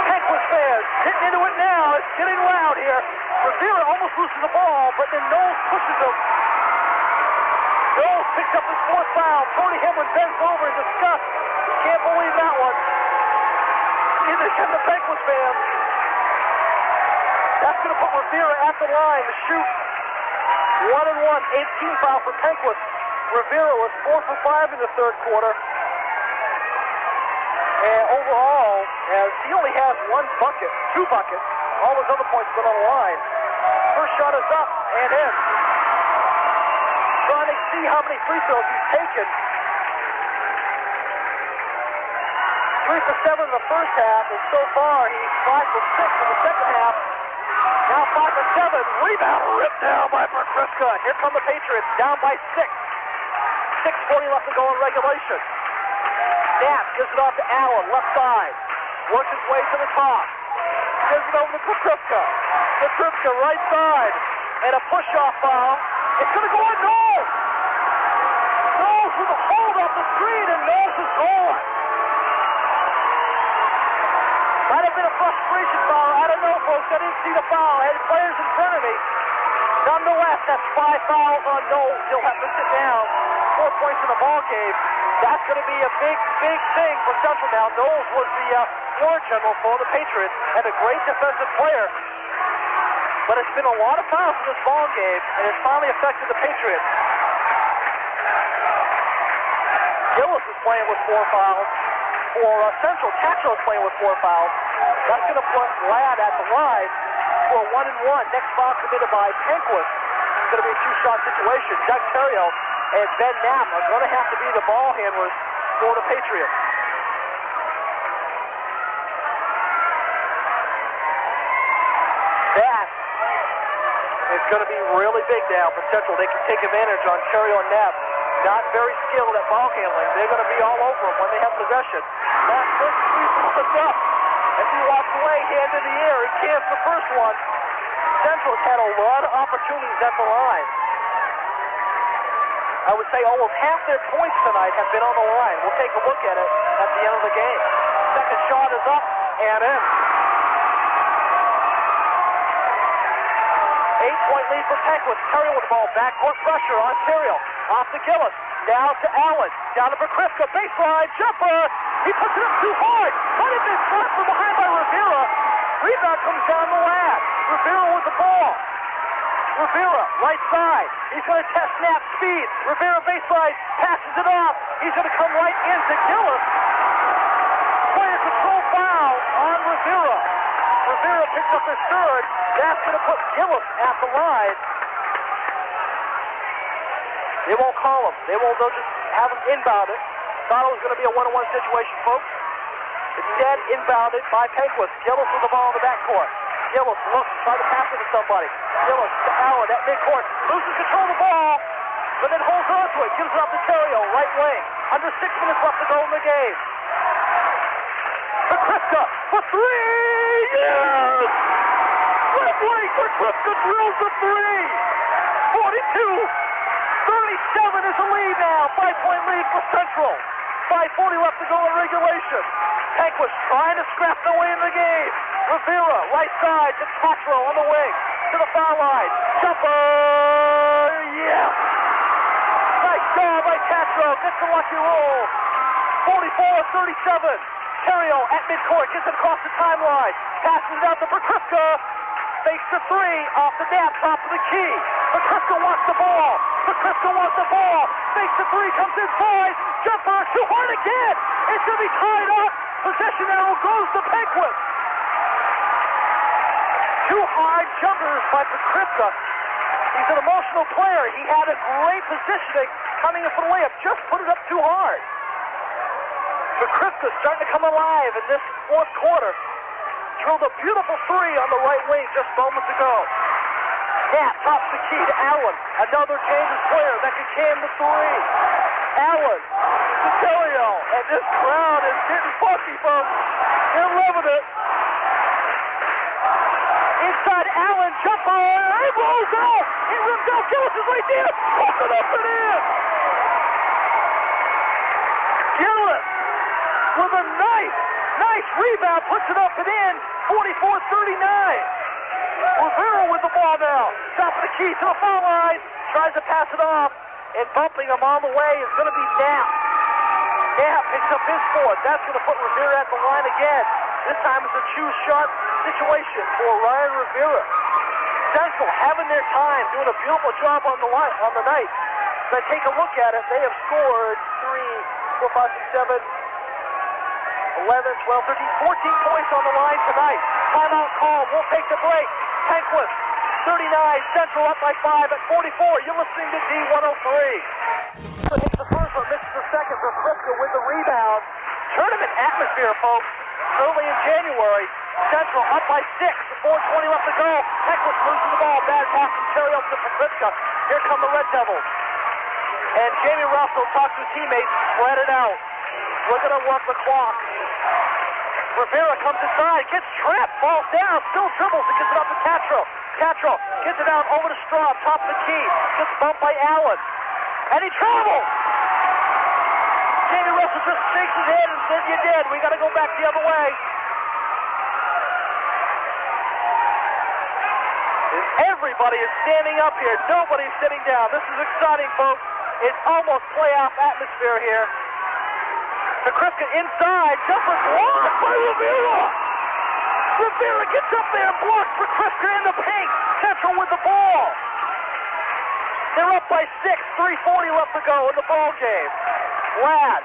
Penquis fans hitting into it now. It's getting loud here. Rivera almost loses the ball, but then Knowles pushes him. Knowles picks up his fourth foul. Tony Hemlin bends over in disgust. Can't believe that one. Neither can the Penquis fans. That's going to put Rivera at the line to shoot. 1-1, 18 foul for Penquis. Rivera was 4 for 5 in the third quarter. And overall, as he only has two buckets, all his other points have been on the line. First shot is up and in. Trying to see how many free throws he's taken. 3 for 7 in the first half, and so far he's 5 for 6 in the second half. Now 5 for 7. Rebound ripped down by Patriots. Here come the Patriots, down by 6. 6:40 left to go in regulation. Knapp gives it off to Allen, left side. Works his way to the top. Gives it over to Patriots. Patriots right side. And a push-off foul. It's going to go on Knowles. Knowles with a hold off the screen, and Knowles is gone. Might have been a frustration foul. I don't know, folks. I didn't see the foul. I had players in front of me. Nonetheless, that's 5 fouls on Knowles. He'll have to sit down. 4 points in the ball game. That's going to be a big, big thing for Central now. Knowles was the floor general for the Patriots and a great defensive player. But it's been a lot of fouls in this ball game, and it's finally affected the Patriots. Gillis is playing with 4 fouls. For Central, Tatro is playing with 4 fouls. That's going to put Ladd at the line for a 1-and-1. Next foul committed by Penquis. It's going to be a 2-shot situation. Doug Terrio and Ben Knapp are going to have to be the ball handlers for the Patriots. That is going to be really big now for Central. They can take advantage on Terrio and Knapp. Not very skilled at ball handling. They're going to be all over them when they have possession. That first three was up. As he walks away, hand in the air, he cans the first one. Central's had a lot of opportunities at the line. I would say almost half their points tonight have been on the line. We'll take a look at it at the end of the game. Second shot is up and in. 8-point lead for Penquis. Terrio with the ball. Backcourt pressure on Terrio. Off to Gillis. Down to Allen. Down to Pakrivka. Baseline. Jumper. He puts it up too hard. Might have been blocked from behind by Rivera. Rebound comes down the lad. Rivera with the ball. Rivera, right side. He's going to test Knapp speed. Rivera baseline. Passes it off. He's going to come right into Gillis. player control foul on Rivera. Rivera picks up his third. That's going to put Gillis at the line. They won't call him. They'll just have him inbound it. Thought it was going to be a one-on-one situation, folks. Instead, inbounded by Penquis. Gillis with the ball in the backcourt. Gillis looks, trying to pass it to somebody. Gillis to Allen at midcourt. Loses control of the ball, but then holds on to it. Gives it up to Terrio, right wing. Under 6 minutes left to go in the game. Kripka for three! Yes! Left wing for Kripka drills the three! 42-37 is the lead now. 5-point lead for Central. 5:40 left to go in regulation. Penquis trying to scrap their way in the game. Rivera, right side to Tatro on the wing. To the foul line. Jumper! Yes! Nice job by Tatro. Gets the lucky roll. 44-37. Terrio at midcourt. Gets it across the timeline. Passes it out to Kripka. Fakes the three off the net, top of the key. Kripka wants the ball. Kripka wants the ball. Fakes the three, comes inside. Jumper, too hard again. It's going to be tied up. Possession arrow goes to Penquis. Two hard jumpers by Kripka. He's an emotional player. He had a great positioning coming in for the layup. Just put it up too hard. Kripka's starting to come alive in this fourth quarter. Drilled a beautiful three on the right wing just moments ago. Nat tops the key to Allen. Another Kansas player that can can the three. Allen to Terrio. And this crowd is getting funky, folks. They're loving it. Inside Allen, jumper. He rolls out. He rims out. Gillis is right there. Puts it up and in. Gillis with a nice rebound, puts it up and in, 44-39. Rivera with the ball now, top of the key to the foul line, tries to pass it off, and bumping him on the way is going to be Knapp. Knapp picks up his fourth. That's going to put Rivera at the line again. This time it's a choose shot situation for Ryan Rivera. Central having their time, doing a beautiful job on the line, on the night. But take a look at it, they have scored 3, 4, 5, 6, 7, 11, 12, 13, 14 points on the line tonight. Timeout call. We'll take the break. Penquis, 39, Central up by 5 at 44. You're listening to D103. Hits the first one, misses the second for Kripka with the rebound. Tournament atmosphere, folks. Early in January, Central up by 6. 4:20 left to go. Penquis losing the ball. Bad pass from Terrio to Kripka. Here come the Red Devils. And Jamie Russell talks to his teammates. Spread it out. We're going to work the clock. Rivera comes inside, gets trapped, falls down, still dribbles and gets it up to Tatro. Tatro gets it out over to Straub, top of the key, gets bumped by Allen. And he travels! Jamie Russell just shakes his head and says, "You did. We got to go back the other way." And everybody is standing up here. Nobody's sitting down. This is exciting, folks. It's almost playoff atmosphere here. Kripka inside, jumper blocked by Rivera. Rivera gets up there, blocks for Kripka in the paint. Central with the ball. They're up by 6, 3:40 left to go in the ball game. Ladd.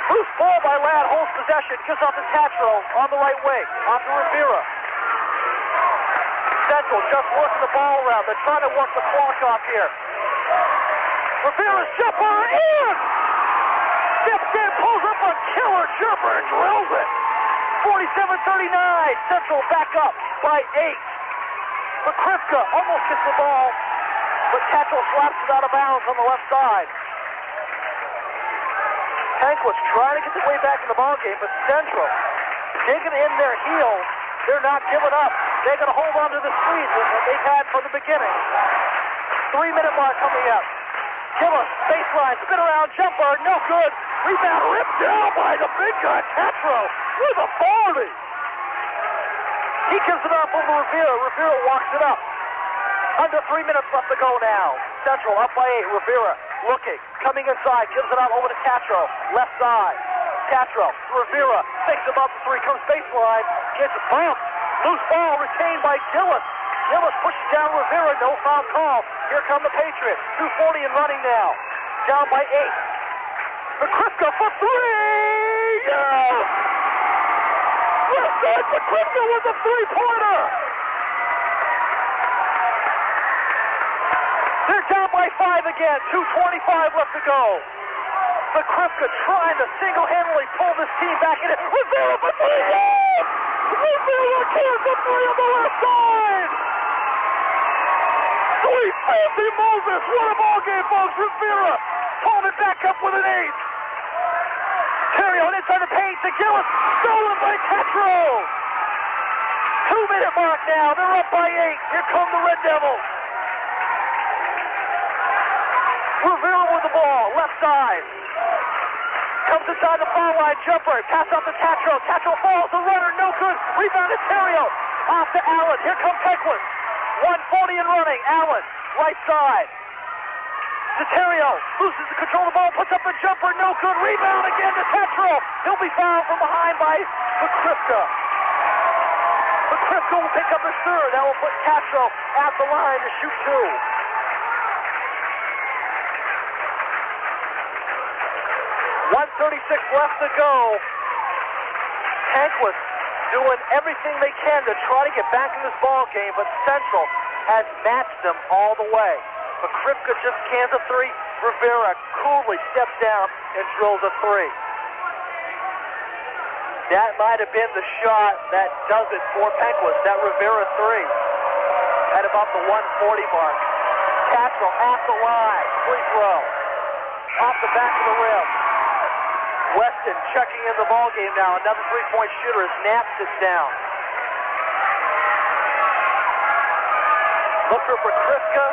Loose ball by Ladd, holds possession, gives off to Tatro on the right wing, off to Rivera. Central just working the ball around. They're trying to work the clock off here. Rivera's jumper in! Steps in, pulls up a killer jumper and drills it. 47-39. Central back up by 8. But Kripka almost gets the ball, but Tatro slaps it out of bounds on the left side. Penquis trying to get their way back in the ball game, but Central digging in their heels. They're not giving up. They're going to hold on to the squeeze that they've had from the beginning. 3-minute mark coming up. Gillis, baseline, spin around, jumper, no good. Rebound ripped down by the big guy, Tatro, with authority. He gives it up over Rivera. Rivera walks it up. Under 3 minutes left to go now. Central up by 8. Rivera looking, coming inside, gives it out over to Tatro, left side. Tatro, Rivera, thinks about the three, comes baseline, gets bumped. Loose ball retained by Gillis. Gillis pushes down Rivera, no foul call. Here come the Patriots. 2:40 and running now. Down by 8. McChrystal for three! Yes! Listen, McChrystal with a three-pointer! They're down by 5 again. 2:25 left to go. McChrystal trying to single-handedly pull this team back in. Rivera for three! Yes! Rivera can't for three on the left side! Sweet fancy Moses! What a ball game, folks! Rivera pulling it back up with an ace. Terrio inside the paint to Gillis. Stolen by Tetro. 2-minute mark now. They're up by 8. Here come the Red Devils. Rivera with the ball. Left side. Comes inside the foul line. Jumper. Pass off to Tetro. Tetro falls. The runner. No good. Rebound to Terrio. Off to Allen. Here comes Penquis. 140 and running. Allen. Right side. Terrio loses the control of the ball, puts up a jumper, no good. Rebound again to Tetro. He'll be fouled from behind by McChrystal. McChrystal will pick up his third. That will put Tetro at the line to shoot two. .136 left to go. Penquis doing everything they can to try to get back in this ball game, but Central has matched them all the way. McChrystal just cans a three. Rivera coolly steps down and drills a three. That might have been the shot that does it for Penquis, that Rivera three. At about the 140 mark. Tetro at the line. Free throw. Off the back of the rim. Weston checking in the ball game now. Another three-point shooter as Knapp sits down. Look for McChrystal,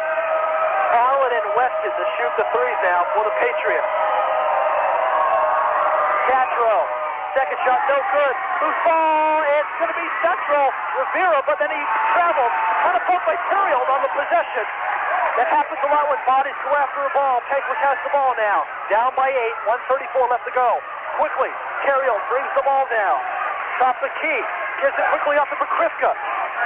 Allen, and Weston to shoot the threes now for the Patriots. Tetro, second shot, no good. Loose ball, it's going to be Central. Rivera, but then he traveled. Kind of poked by Terrio on the possession. That happens a lot when bodies go after the ball. Penquis has the ball now. Down by 8, 1:34 left to go. Quickly, Terrio brings the ball down. Top the key. Gives it quickly up to McChrystal.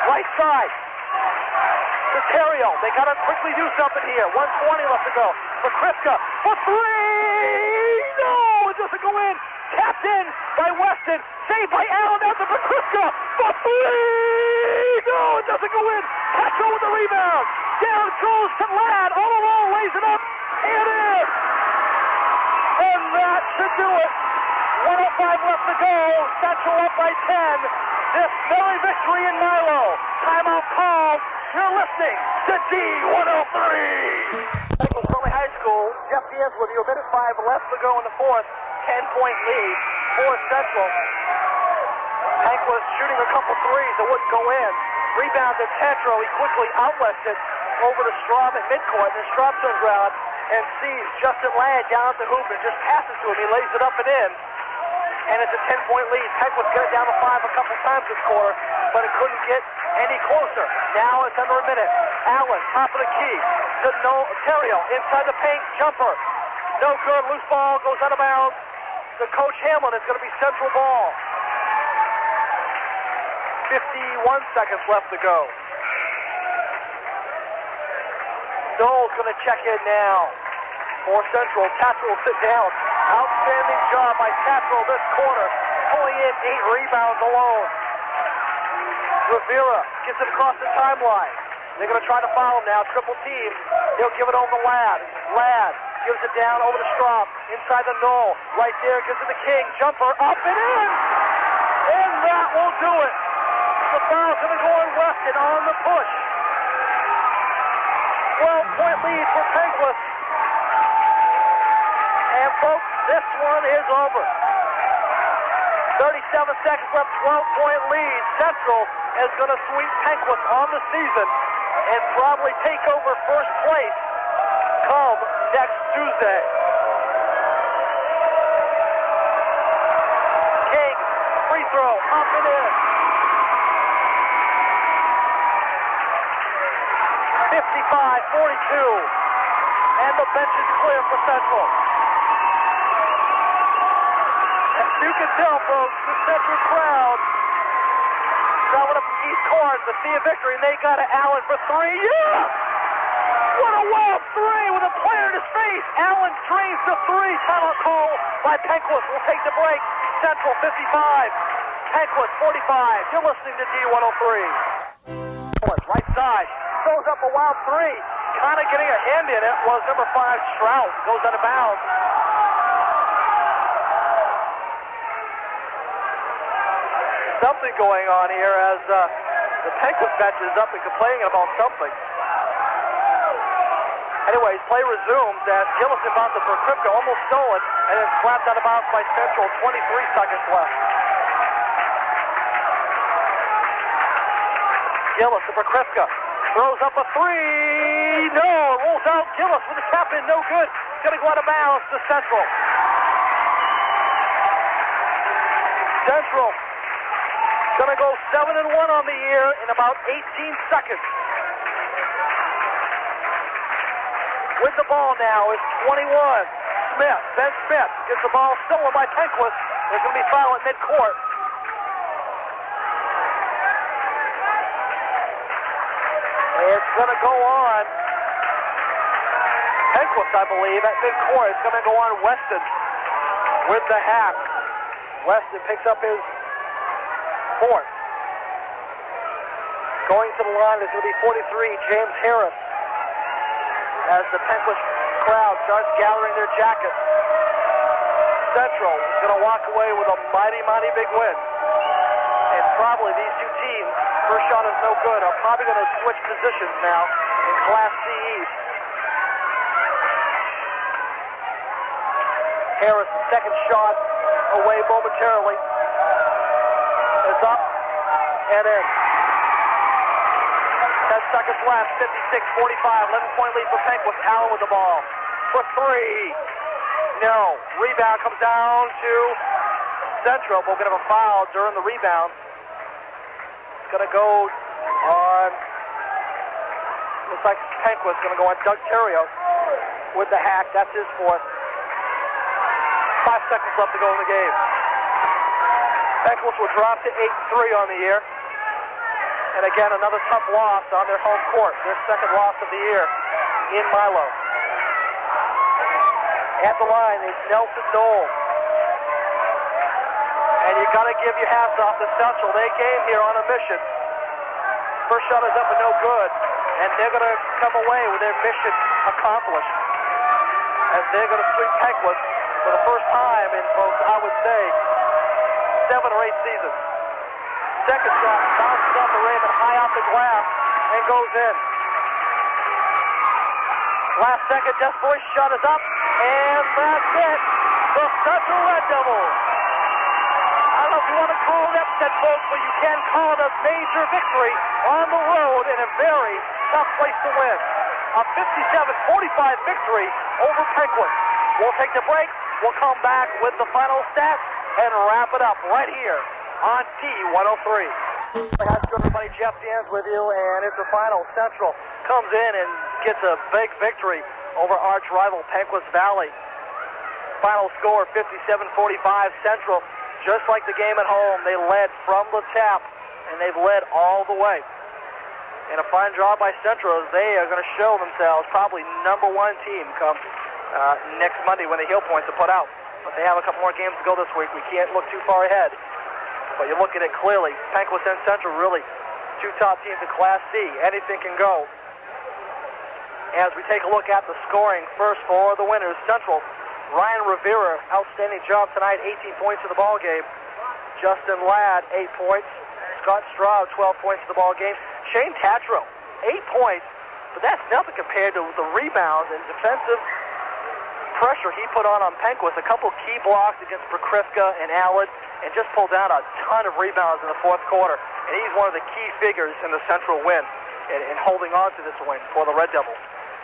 Right side. To Terrio. They got to quickly do something here. 1:20 left to go. McChrystal for three! No! It doesn't go in. Tapped in by Weston. Saved by Allen out to McChrystal for three! No! It doesn't go in. Tetro with the rebound. Down goes to Ladd. All alone lays it up. And in! And that should do it. 1:05 left to go. Central up by 10. This Mary victory in Milo. Timeout call. You're listening to D103. Penquis Valley High School. Jeff Diaz with you. 1:05 left to go in the fourth. 10-point lead for Central. Penquis shooting a couple threes that wouldn't go in. Rebound to Tetro. He quickly outlets it over to Straub at midcourt. And Straub turns around and sees Justin Ladd down at the hoop and just passes to him. He lays it up and in. And it's a 10-point lead. Penquis got it down to 5 a couple times this quarter, but it couldn't get any closer. Now it's under a minute. Allen, top of the key. To Terrio, inside the paint, jumper. No good, loose ball, goes out of bounds. To Coach Hamlin, it's going to be Central ball. 51 seconds left to go. Stoll's going to check in now. For Central, Tetro will sit down. Outstanding job by Tetro this quarter, pulling in 8 rebounds alone. Rivera gets it across the timeline. They're going to try to foul him now. Triple team. He'll give it over to Ladd. Ladd gives it down over to Straub. Inside the null. Right there, gives it to King. Jumper up and in. And that will do it. The foul's going to go on Weston on the push. 12-point lead for Penquis. And folks, this one is over. 37 seconds left, 12-point lead. Central is going to sweep Penquis on the season and probably take over first place come next Tuesday. King, free throw, up and in. 55-42. And the bench is clear for Central. As you can tell, folks, the Central crowd traveling up from East Court to see a victory, and they got to Allen for three. Yeah! What a wild three with a player in his face. Allen drains the three. Timeout call by Penquis. We'll take the break. Central 55. Penquis 45. You're listening to D103. Right side. Throws up a wild three. Kind of getting a hand in it was number 5, Stroud. Goes out of bounds. Something going on here as the Penquis bench is up and complaining about something. Anyways, play resumes as Gillis inbounds it for Kripke, almost stole it, and then slapped out of bounds by Central. 23 seconds left. Gillis for Kripke. Throws up a three. No, rolls out. Gillis with the tap in. No good. Going to go out of bounds to Central. Central going to go 7-1 on the year in about 18 seconds. With the ball now is 21. Smith. Ben Smith gets the ball stolen by Penquis. There's going to be foul at midcourt. It's going to go on Penquis, I believe, at midcourt. It's going to go on Weston with the hack. Weston picks up his fourth. Going to the line is going to be 43, James Harris, as the Penquis crowd starts gathering their jackets. Central is going to walk away with a mighty, mighty big win. And probably these two teams, first shot is no good, are probably going to switch positions now in Class C East. Harris, second shot away momentarily. Is up and in. 10 seconds left, 56-45, 11-point lead for Penquis. Allen with the ball for three. No. Rebound comes down to Central, but we're going to have a foul during the rebound. It's going to go on, looks like Penquis going to go on Doug Terrio with the hack. That's his fourth. 5 seconds left to go in the game. Penquis will drop to 8-3 on the year. And again, another tough loss on their home court. Their second loss of the year in Milo. At the line is Nelson Knoll. And you got to give your hats off to Central. They came here on a mission. First shot is up and no good. And they're going to come away with their mission accomplished. As they're going to sweep Penquis for the first time in both, I would say, 7 or 8 seasons. Second shot bounces off the rim and high off the glass and goes in. Last second desperation shot is up, and that's it. The Central Red Devils. I don't know if you want to call it upset, folks, but you can call it a major victory on the road in a very tough place to win. A 57-45 victory over Penquis. We'll take the break. We'll come back with the final stats and wrap it up right here on D103. How's everybody? Jeff Dan's with you, and it's the final. Central comes in and gets a big victory over arch rival Penquis Valley. Final score 57-45. Central, just like the game at home, they led from the tap, and they've led all the way. And a fine job by Central as they are going to show themselves probably #1 team come next Monday when the heel points are put out. But they have a couple more games to go this week. We can't look too far ahead. But you look at it clearly, Penquis and Central really two top teams in Class C. Anything can go. As we take a look at the scoring, first for the winners, Central, Ryan Rivera, outstanding job tonight, 18 points in the ball game. Justin Ladd, 8 points. Scott Stroud, 12 points in the ball game. Shane Tatro, 8 points, but that's nothing compared to the rebounds and defensive pressure he put on Penquis. A couple key blocks against Prokrivka and Allen, and just pulled down a ton of rebounds in the fourth quarter. And he's one of the key figures in the Central win in holding on to this win for the Red Devils.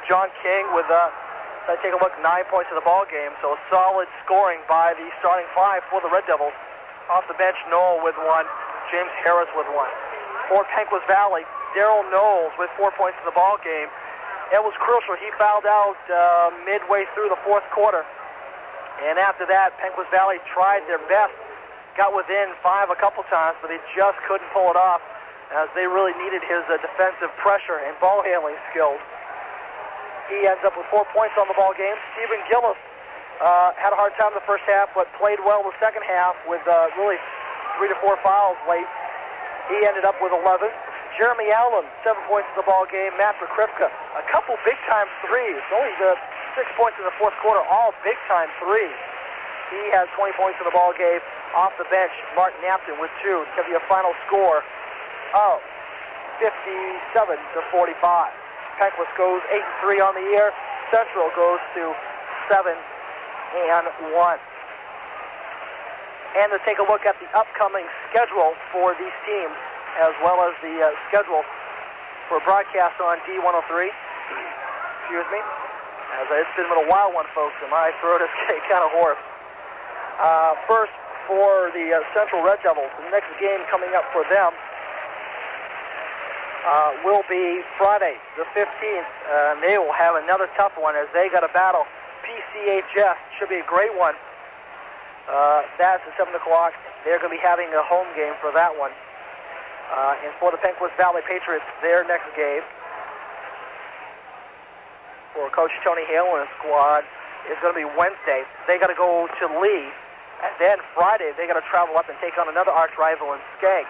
John King with, I take a look, 9 points in the ball game, so a solid scoring by the starting 5 for the Red Devils. Off the bench, Knoll with 1, James Harris with 1. For Penquis Valley, Daryl Knowles with 4 points in the ball game. It was crucial. He fouled out midway through the fourth quarter. And after that, Penquis Valley tried their best, got within 5 a couple times, but they just couldn't pull it off as they really needed his defensive pressure and ball handling skills. He ends up with 4 points on the ball game. Stephen Gillis had a hard time the first half, but played well the second half with really 3 to 4 fouls late. He ended up with 11. Jeremy Allen, 7 points in the ball game. Matt Kripka, a couple big-time threes. Only 6 points in the fourth quarter, all big-time threes. He has 20 points in the ball game. Off the bench, Martin Napton with 2 to give you a final score of 57 to 45. Penquis goes 8-3 on the year. Central goes to 7-1. And to take a look at the upcoming schedule for these teams, as well as the schedule for broadcast on D103. Excuse me. It's been a wild one, folks, and my throat is getting kind of hoarse. First, for the Central Red Devils, the next game coming up for them will be Friday, the 15th. And they will have another tough one as they got to battle PCHS. Should be a great one. That's at 7 o'clock. They're going to be having a home game for that one. And for the Penquis Valley Patriots, their next game for Coach Tony Hale and his squad is going to be Wednesday. They got to go to Lee. And then Friday, they got to travel up and take on another arch rival in Skeg.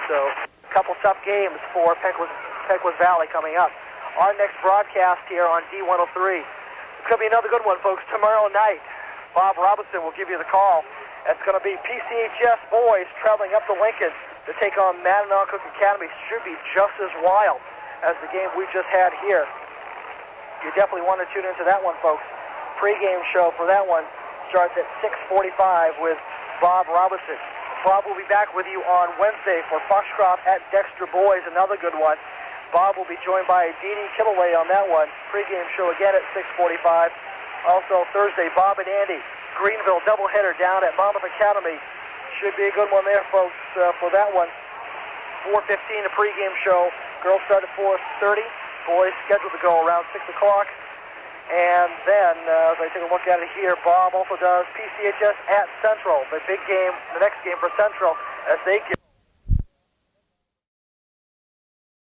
So, a couple tough games for Penquis Valley coming up. Our next broadcast here on D103. It's going to be another good one, folks. Tomorrow night, Bob Robinson will give you the call. It's going to be PCHS boys traveling up to Lincoln to take on Mattanock Academy. Should be just as wild as the game we just had here. You definitely want to tune into that one, folks. Pre-game show for that one starts at 6:45 with Bob Robinson. Bob will be back with you on Wednesday for Foxcroft at Dexter Boys, another good one. Bob will be joined by Dee Dee Kittaway on that one. Pre-game show again at 6:45. Also Thursday, Bob and Andy, Greenville doubleheader down at Monmouth Academy. Should be a good one there, folks, for that one. 4:15, a pregame show. Girls start at 4:30. Boys scheduled to go around 6 o'clock. And then, as I take a look at it here, Bob also does PCHS at Central. The big game, the next game for Central, as they get